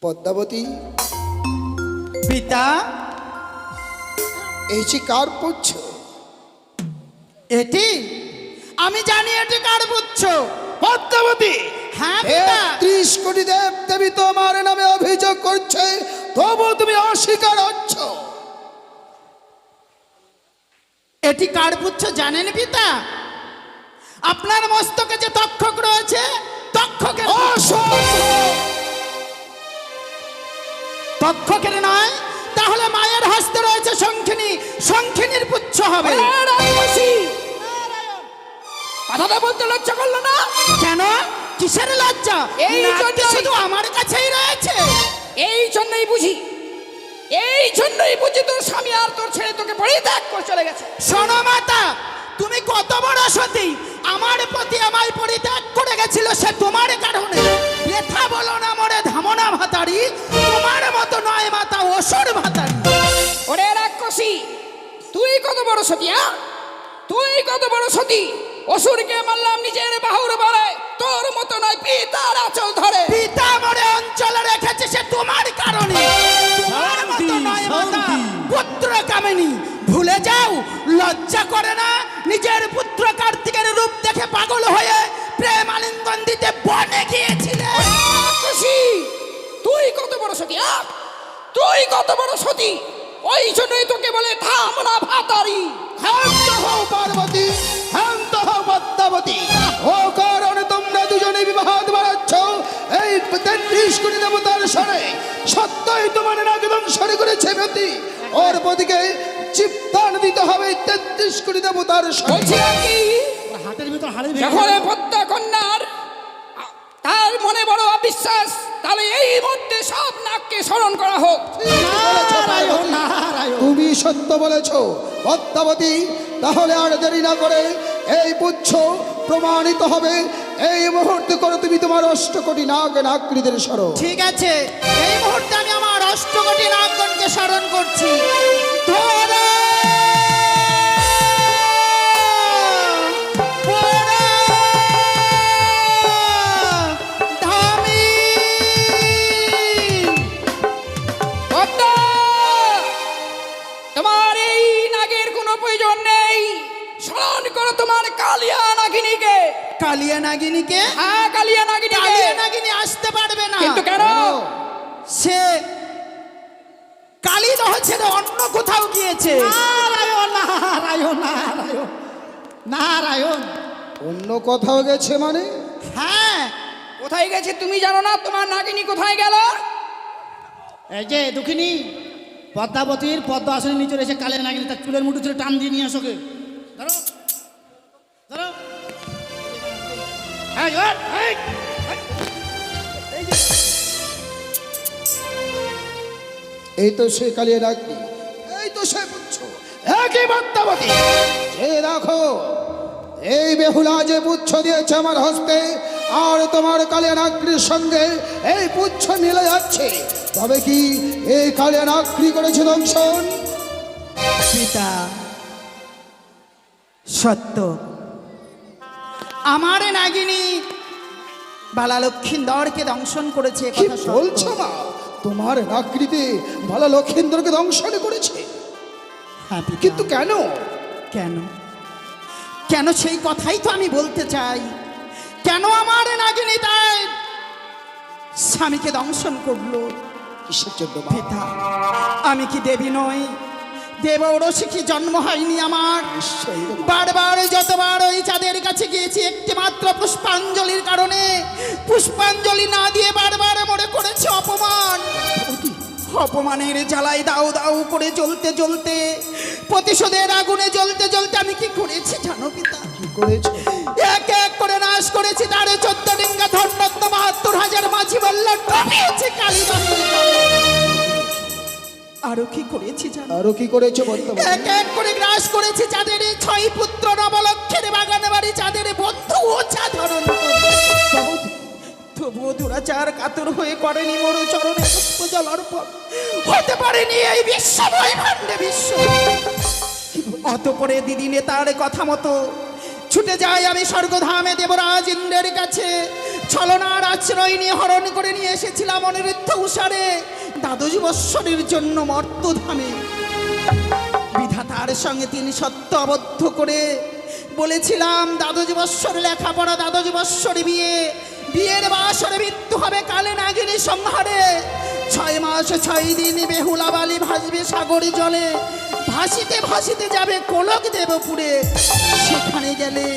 Speaker 1: পদ্মাবতী,
Speaker 3: পিতা,
Speaker 1: এই যে কার পুচ্ছ?
Speaker 3: এটি আমি জানি এটি কার পুচ্ছ।
Speaker 1: পদ্মাবতী,
Speaker 3: হ্যাঁ পিতা।
Speaker 1: 30 কোটি দেব দেবী তোমার নামে অভিযোগ করছে, তবু তুমি অস্বীকার হচ্ছ।
Speaker 3: এটি কার পুচ্ছ জানেন পিতা? আপনার মস্তকে যে তক্ষক রয়েছে, তক্ষকের তক্ষকের নয়, তাহলে মায়ের হস্তে রয়েছে শঙ্খিনী, শঙ্খিনীর পুচ্ছ হবে।
Speaker 2: কথাটা বলতে লজ্জা করলো না?
Speaker 3: কেন? কিসের লজ্জা?
Speaker 2: এই
Speaker 3: নাকটি
Speaker 2: জন্যই-
Speaker 3: শুধু আমার কাছেই রয়েছে।
Speaker 2: এই জন্যই বুঝি তোর স্বামী আর তোর ছেড়ে তোকে পরিত্যাগ করে চলে গেছে।
Speaker 3: শোনো মাতা, তুমি কত বড় সতী! আমার প্রতি আমায় পরিত্যাগ করে গেছিল সে তোমার কারণে। ব্যথা বলো না মরে ধামনা ভাতারি, তোমার মতো নয় মাতা, অসুর ভাতারি।
Speaker 2: ওরে রাক্ষসী, তুই কত বড় সতী? তুই কত বড় সতী? অসুরকে মারলাম নিজের বাহুর বলে, তোর মতো নয় পিতার আঁচল ধরে।
Speaker 3: পিতা মরে অঞ্চলে রেখেছে সে তোমার কারণে। তোমার মতো নয় মাতা, পুত্র কামিনী। ভুলে যাও, লজ্জা করে না? নিজের পুত্র কার্তিকের রূপ দেখে পাগল হয়ে প্রেম আলিঙ্গন দিতে বনে গিয়েছিলে।
Speaker 2: রাক্ষসী, তুই কত বড় সতী? তুই কত বড় সতী? ওই জন্যই তোকে বলে ধামনা ভাতারি।
Speaker 1: শান্ত হও পার্বতী, শান্ত হও পদ্মাবতী। ও কারণে তোমরা দুজনে বিবাদ বাড়াচ্ছ এই 33 কোটি দেবতার স্বরে। সত্যই তোমার নাকি দংশন করেছে ব্যক্তি, ওর প্রতিকে চিত্তান দিতে হবে 33 কোটি দেবতার স্বরে।
Speaker 2: বলছি কি,
Speaker 7: হাটের ভিতর হাড়ি
Speaker 2: যখন পদ্মা কন্যার তার মনে বড় অবিশ্বাস, তাহলে এই মুহূর্তে সব নাককে স্মরণ করা হোক।
Speaker 7: নারায়ণ নারায়ণ।
Speaker 1: তুমি সত্য বলেছ পদ্মাবতী, তাহলে আর দেরি না করে এই পুচ্ছ প্রমাণিত হবে। এই মুহূর্তে করে তুমি তোমার 8 কোটি নাগীদের স্মরণ।
Speaker 3: ঠিক আছে, এই মুহূর্তে আমি আমার অষ্টকোটি নাগগণকে স্মরণ করছি। ধরো, পড়ো, ধামি।
Speaker 2: পদ্মা, তোমার এই নাগের কোনো প্রয়োজন নেই। স্মরণ করো তোমার কালিয়া নাগিনীকে।
Speaker 3: কালিয়া নাগিনীকে?
Speaker 2: হ্যাঁ, কালিয়া নাগিনীকে।
Speaker 3: কালিয়া নাগিনী আসতে পারবে না।
Speaker 2: কিন্তু কেন?
Speaker 3: সে কালী দহ ছেড়ে অন্য কোথাও গিয়েছে।
Speaker 7: নারায়ণ নারায়ণ নারায়ণ নারায়ণ।
Speaker 1: অন্য কোথাও গেছে মানে?
Speaker 3: হ্যাঁ,
Speaker 2: কোথায় গেছে তুমি জানো না? তোমার নাগিনী কোথায় গেল?
Speaker 7: এই যে দুঃখিনী, পদ্মাবতীর পদ্মা আসনের নিচে এসে কালের নাগিনী তার চুলের মুঠো ছেড়ে টান দিয়ে নিয়ে আসোকে। ধরো ধরো। এই, এই, এই, এই যে।
Speaker 1: এই তো সে কালিয়া নাগিনী, এই তো সে পুচ্ছ, একই পদ্মাবতী। যে দেখো, এই বেহুলা যে পুচ্ছ দিয়েছে আমার হস্তে, আর তোমার কালিয়া নাগিনীর সঙ্গে এই পুচ্ছ মিলে যাচ্ছে। তবে কি এই কালে নাকড়ি করেছে দংশন?
Speaker 3: পিতা সত্য, আমার নাগিনী বালা লক্ষিন্দরকে দংশন করেছে,
Speaker 1: কি
Speaker 3: কথা সত্য।
Speaker 1: বলছো মা? তোমার নাকড়িতে ভালো লক্ষেন্দ্রকে দংশন করেছে?
Speaker 3: হ্যাঁ পিতা।
Speaker 1: কিন্তু কেন?
Speaker 3: কেন কেন সেই কথাই তো আমি বলতে চাই। কেন আমার নাগিনী তাই স্বামীকে দংশন করলো?
Speaker 1: কিসের জন্য মা?
Speaker 3: পিতা, আমি কি দেবী নই? দেব ওরসে কি জন্ম হয়নি আমার?
Speaker 1: নিশ্চয়ই রে মা।
Speaker 3: বারবার যতবার ওই চাঁদের কাছে গিয়েছি একটি মাত্র পুষ্পাঞ্জলির কারণে, পুষ্পাঞ্জলি না দিয়ে বারবার মনে করেছে অপমান। অপমানের জ্বালায় দাউ দাউ করে জ্বলতে জ্বলতে, প্রতিশোধের আগুনে জ্বলতে জ্বলতে আমি কি করেছি জানো পিতা?
Speaker 1: কি করেছো?
Speaker 3: এক এক করে নাশ করেছি তার 14 ডিঙ্গা ধন্যত্ব 72,000 মাঝি বলল ডুবিয়েছি কালীবাড়ির জলে। আরো কি করেছি জানো?
Speaker 1: আরো কি করেছো বর্তমানে?
Speaker 3: এক এক করে গ্রাস করেছি যাদের 6 পুত্র নবলক্ষের বাগানে বাড়ি, যাদের বন্ধু ও চাধরণ তবুও দুরাচার কাতর হয়ে করেনি মোর চরণে পুষ্প জল অর্পণ, হতে পারেনি এই বিশ্বময় ভাণ্ডে বিশ্ব। অতঃপরে দিদি নেতার কথা মতো ছুটে যাই আমি স্বর্গধামে দেবরাজ ইন্দ্রের কাছে। ছলনার আশ্রয় নিয়ে হরণ করে নিয়ে এসেছিলাম অনিরুদ্ধ উষারে 12 বৎসরের জন্য মর্তধামে। বিধাতার সঙ্গে তিনি সত্য আবদ্ধ করে বলেছিলাম 12 বৎসর লেখাপড়া, 12 বৎসর বিয়ে, বিয়ের বাসরে মৃত্যু হবে কালে নাগিনী সংহারে। 6 মাস 6 দিন বেহুলা বালি ভাসবে সাগরে জলে, ভাসিতে ভাসিতে যাবে কোলক দেবপুরে, সেখানে গেলে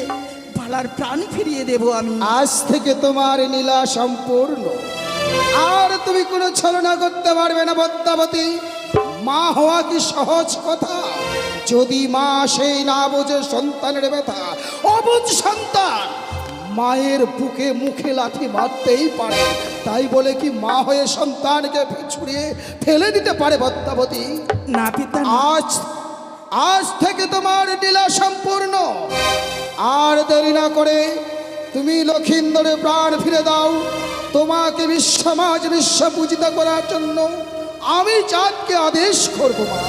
Speaker 3: বালার প্রাণ ফিরিয়ে দেব আমি।
Speaker 1: আজ থেকে তোমার নীলা সম্পূর্ণ, আর তুমি কোনো ছলনা করতে পারবে না পদ্মাবতী। মা হওয়া কি সহজ কথা? যদি মা সেই না বোঝে সন্তানের ব্যথা, অবুঝ সন্তান মায়ের বুকে মুখে লাথি মারতেই পারে, তাই বলে কি মা হয়ে সন্তানকে ছুড়িয়ে ফেলে দিতে পারে পদ্মাবতী?
Speaker 3: না পিতা,
Speaker 1: আজ থেকে তোমার লীলা সম্পূর্ণ। আর দেরি না করে তুমি লক্ষিন্দরের প্রাণ ফিরে দাও। তোমাকে বিশ্বমাজ বিশ্ব পূজিত করার জন্য আমি চাঁদকে আদেশ করব মা।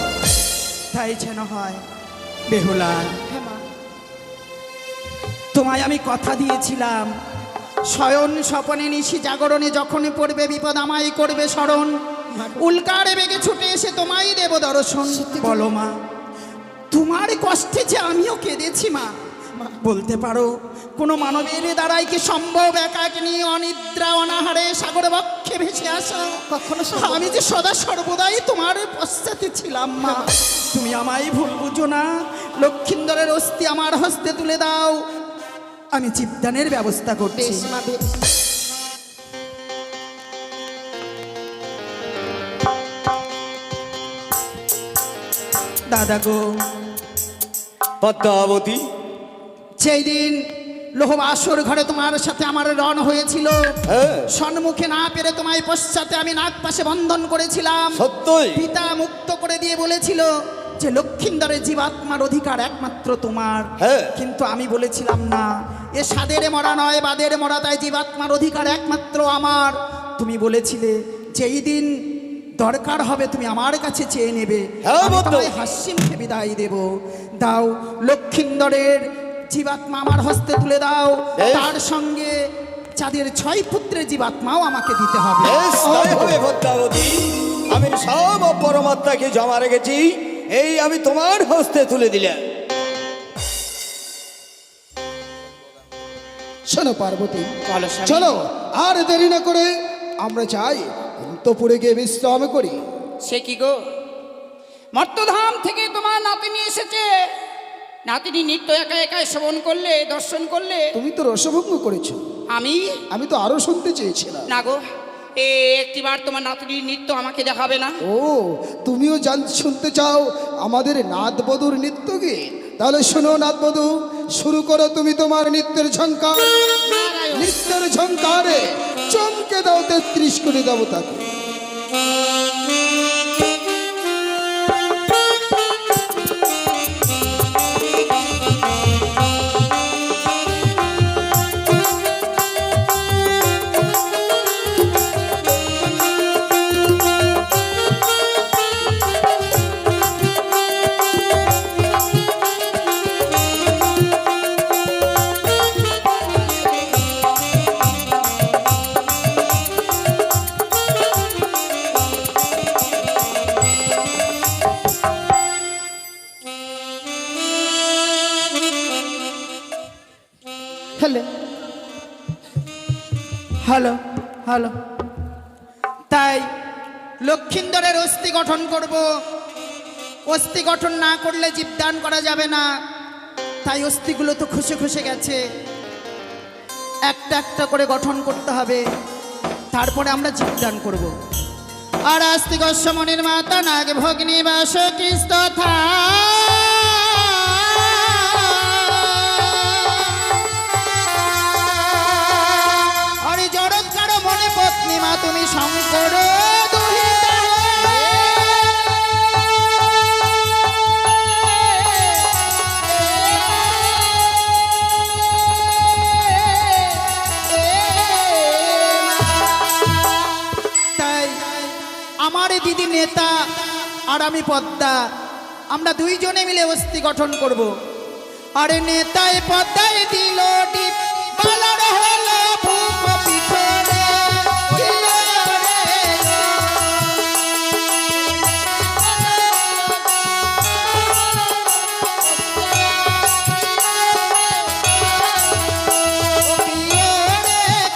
Speaker 3: তাই যেন হয়। বেহুলা, তোমায় আমি কথা দিয়েছিলাম, শয়ন স্বপনে নিশি জাগরণে যখন পড়বে বিপদ আমায় করবে স্মরণ, উল্কারে বেগে ছুটে এসে তোমায় দেব দর্শন। বলো মা, তোমার কষ্টে যে আমিও কেঁদেছি মা। বলতে পারো কোনো মানবের দ্বারাই কি সম্ভব একাকিনী অনিদ্রা অনাহারে সাগর বক্ষে ভেসে আসা? কখনো আমি যে সদা সর্বদাই তোমার পশ্চাতে ছিলাম মা। তুমি আমায় ভুল বুঝো না। লক্ষিন্দরের অস্থি আমার হস্তে তুলে দাও, আমি জীবদানের ব্যবস্থা করছি।
Speaker 4: বেশ মা বেশ।
Speaker 3: দাদা গো,
Speaker 6: পদ্মাবতী,
Speaker 3: সেই দিন লোহবাসর ঘরে তোমার সাথে আমার রণ হয়েছিল,
Speaker 6: হ্যাঁ
Speaker 3: সম্মুখে না পেরে তোমায় পশ্চাতে আমি নাক পাশে বন্ধন করেছিলাম।
Speaker 6: সত্যই।
Speaker 3: পিতা মুক্ত করে দিয়ে বলেছিল যে লক্ষিন্দরের জীবাত্মার অধিকার একমাত্র তোমার।
Speaker 6: হ্যাঁ।
Speaker 3: কিন্তু আমি বলেছিলাম না, এ সাদের মরা নয় বাদের মরা, তাই জীবাত্মার অধিকার একমাত্র আমার। তুমি বলেছিলে যেই দিন দরকার হবে তুমি আমার কাছে চেয়ে নেবে,
Speaker 6: হ্যাঁ,
Speaker 3: আমি
Speaker 6: বদ্ধ।
Speaker 3: তোমায় হাসি মুখে বিদায় দেব। দাও লক্ষিন্দরের জীবাত্মা আমার হস্তে তুলে দাও,
Speaker 6: বেশ।
Speaker 3: তার সঙ্গে যাদের 6 পুত্রের জীবাত্মাও আমাকে দিতে হবে।
Speaker 6: বেশ তাই হবে পদ্মাবতী। আমি সব পরমাত্মাকে জমা রেখেছি, এই আমি তোমার হস্তে তুলে দিলাম।
Speaker 1: শোনো পার্বতী, চলো আর দেরি না করে আমরা যাই অন্তপুরে গিয়ে বিশ্রাম করি।
Speaker 9: সে কি গো, মর্তধাম থেকে তোমার নাতিনি এসেছে, নাতিনি নিত্য একা একাই শ্রবণ করলে, দর্শন করলে।
Speaker 1: তুমি তো রসভঙ্গ করেছো,
Speaker 9: আমি
Speaker 1: তো আরো শুনতে চেয়েছিলাম।
Speaker 9: না গো, একটিবার তোমার নাতিনির নৃত্য আমাকে দেখাবে না?
Speaker 1: ও, তুমিও শুনতে চাও আমাদের নাদবধূর নৃত্য গীত? তাহলে শোনো নাদবধূ, শুরু করো তুমি তোমার নৃত্যের ঝঙ্কার। নৃত্যের ঝঙ্কারে চমকে দাও 33 কোটি দেবতাকে।
Speaker 3: Hello hello. তাই লক্ষিন্দরের অস্থি গঠন করব। অস্থি গঠন না করলে জীবদান করা যাবে না। তাই অস্থিগুলো তো খসে খসে গেছে, একটা একটা করে গঠন করতে হবে, তারপরে আমরা জীবদান করব। আর আস্তিক মনির মাতা নাগ ভগ্নী বাস কৃষ্ণ থা হরি জড়ৎকার মনে পত্নী মা তুমি শঙ্কর দুহিতা তাই আমার দিদি নেতা আর আমি পদ্মা, আমরা দুইজনে মিলে অস্থি গঠন করব। আরে নেতায় পদ্মায় দিল ডিপ বালার হলো ভূপ পিঠরে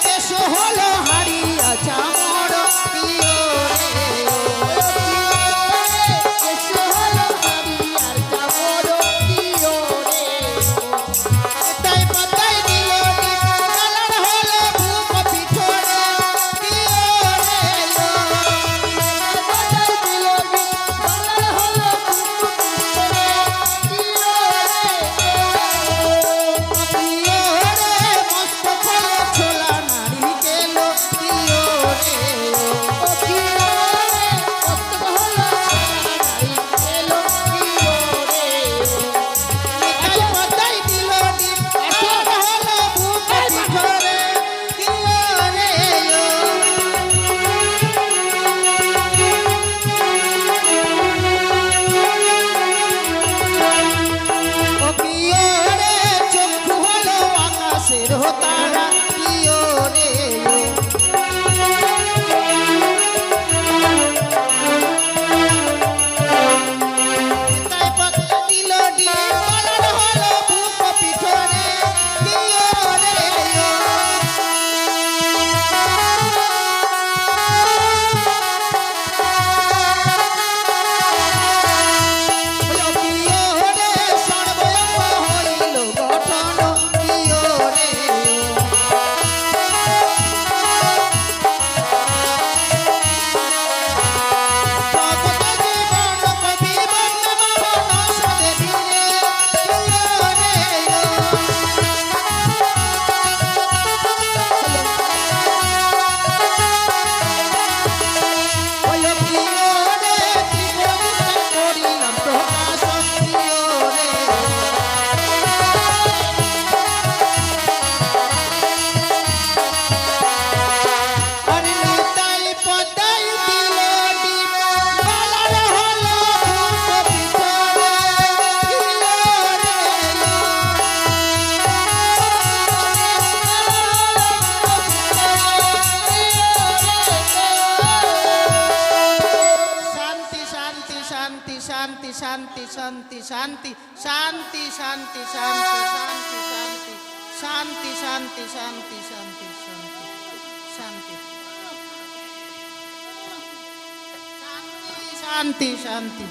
Speaker 3: কেশ হলো হারিয়া চামর তাই পাতায় দিল কালার হলো ভূপ পিঠরে মস্ত ফল ছোলা নারী গেল তাই পাতায় দিল কালার হলো ভূপ পিঠরে ও প্রিয় রে চক্ষু হলো আকাশের তারা প্রিয় রে তাই পাতা দিল কালার হলো ভূপ পিঠরে প্রিয় রে প্রিয় রে সর্বঙ্গ হইল গঠন প্রিয় রে জগত জীবন কবি বর্ণমান সদে ধীরে প্রিয় রে ওই প্রিয় রে ত্রিপুরা করিলাম প্রকাশ প্রিয় রে আরে নিতাই পদাই দিল ডিপ বালার হলো ভূপ পিঠরে শান্তি শান্তি শান্তি শান্তি শান্তি শান্তি শান্তি শান্তি শান্তি শান্তি শান্তি শান্তি শান্তি শান্তি শান্তি শান্তি শান্তি শান্তি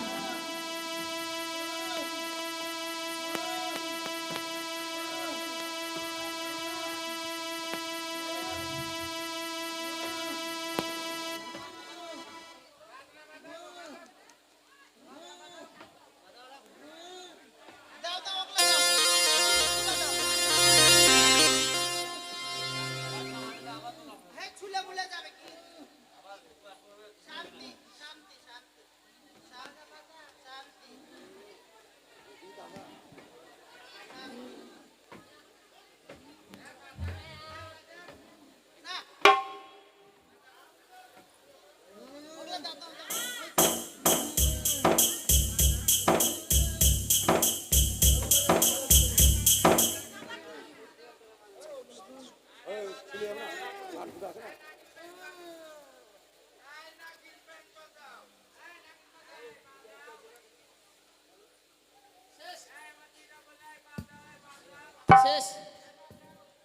Speaker 3: শেষ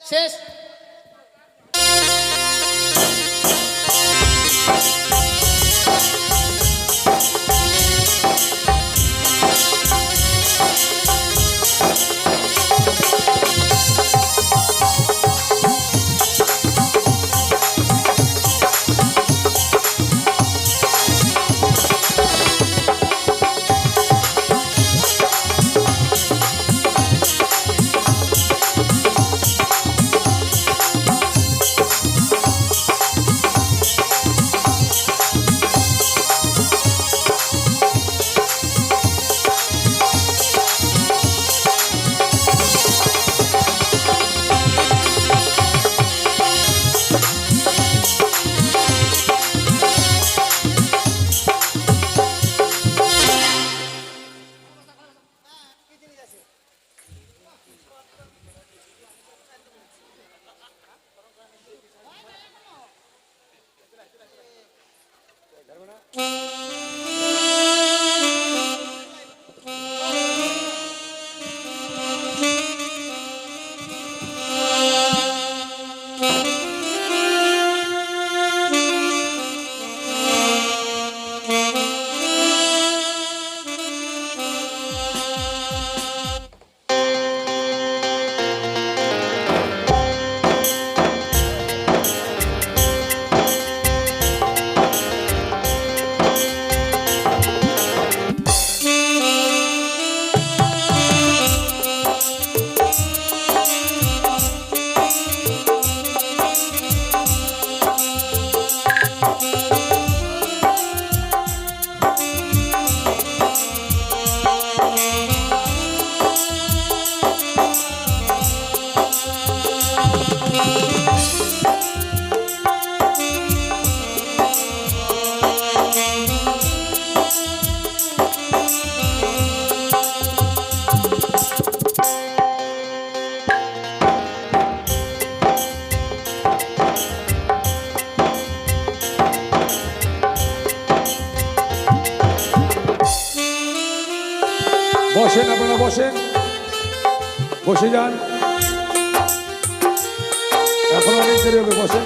Speaker 3: শেষ
Speaker 10: বসেন, আপনারা বসেন, বসে যান, এখন অনেক দেরি হবে, বসেন।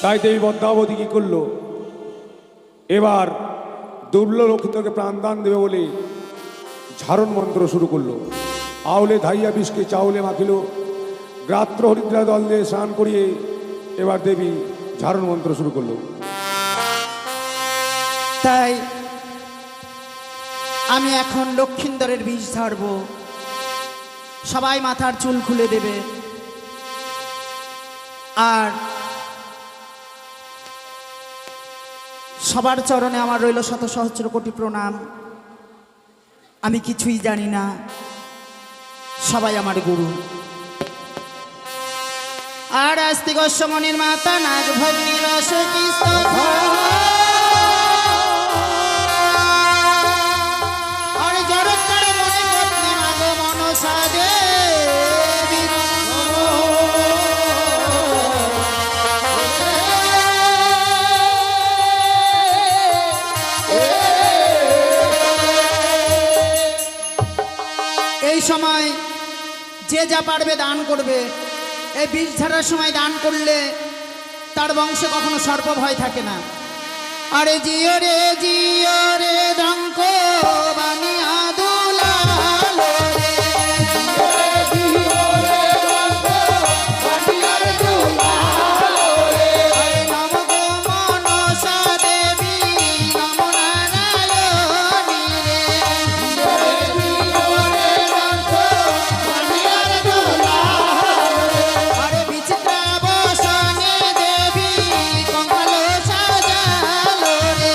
Speaker 10: তাই দেবী পদ্মাবতী কি করলো, এবার দুর্লক্ষিতকে প্রাণদান দেবে বলে ঝারণ মন্ত্র শুরু করলো। আউলে ধাইয়া বিষকে চাউলে মাখিল, গ্রাত্র হরিদ্রা দল দিয়ে স্নান করিয়ে এবার দেবী ঝারণ মন্ত্র শুরু করলো।
Speaker 3: তাই আমি এখন লক্ষিন্দরের বীজ ঝাড়ব, সবাই মাথার চুল খুলে দেবে। আর সবার চরণে আমার রইল শত সহস্র কোটি প্রণাম। আমি কিছুই জানি না, সবাই আমার গুরু। আর আস্তিক মনির মাতা নাগ ভগ্নী রস আর জড়ৎকার মনে পত্নী মাগ মনসা দেবী। এই সময় যে যা পারবে দান করবে। এই বীজ ঝাড়ার সময় দান করলে তার বংশে কখনো সর্প ভয় থাকে না। আরে জিও রে ডঙ্ক বানিয়া দুলালো রে, আরে নম গো মনসা দেবী, নম নারায়ণী রে। আরে বিচিত্রা বসনে দেবী, কঙ্কাল সাজালো রে।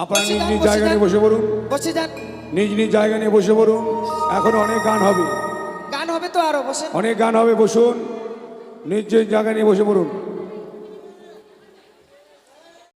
Speaker 10: আপনারা
Speaker 2: বসে
Speaker 10: নিজ
Speaker 2: যান,
Speaker 10: নিজ
Speaker 2: বসে
Speaker 10: জায়গা
Speaker 2: যান।
Speaker 10: নিয়ে বসে পড়ুন,
Speaker 2: বসে যান,
Speaker 10: নিজ নিজ জায়গা নিয়ে বসে পড়ুন। এখন অনেক গান হবে,
Speaker 2: গান হবে তো আরো বসে।
Speaker 10: অনেক গান হবে, বসুন, নিজ নিজ জায়গা নিয়ে বসে পড়ুন।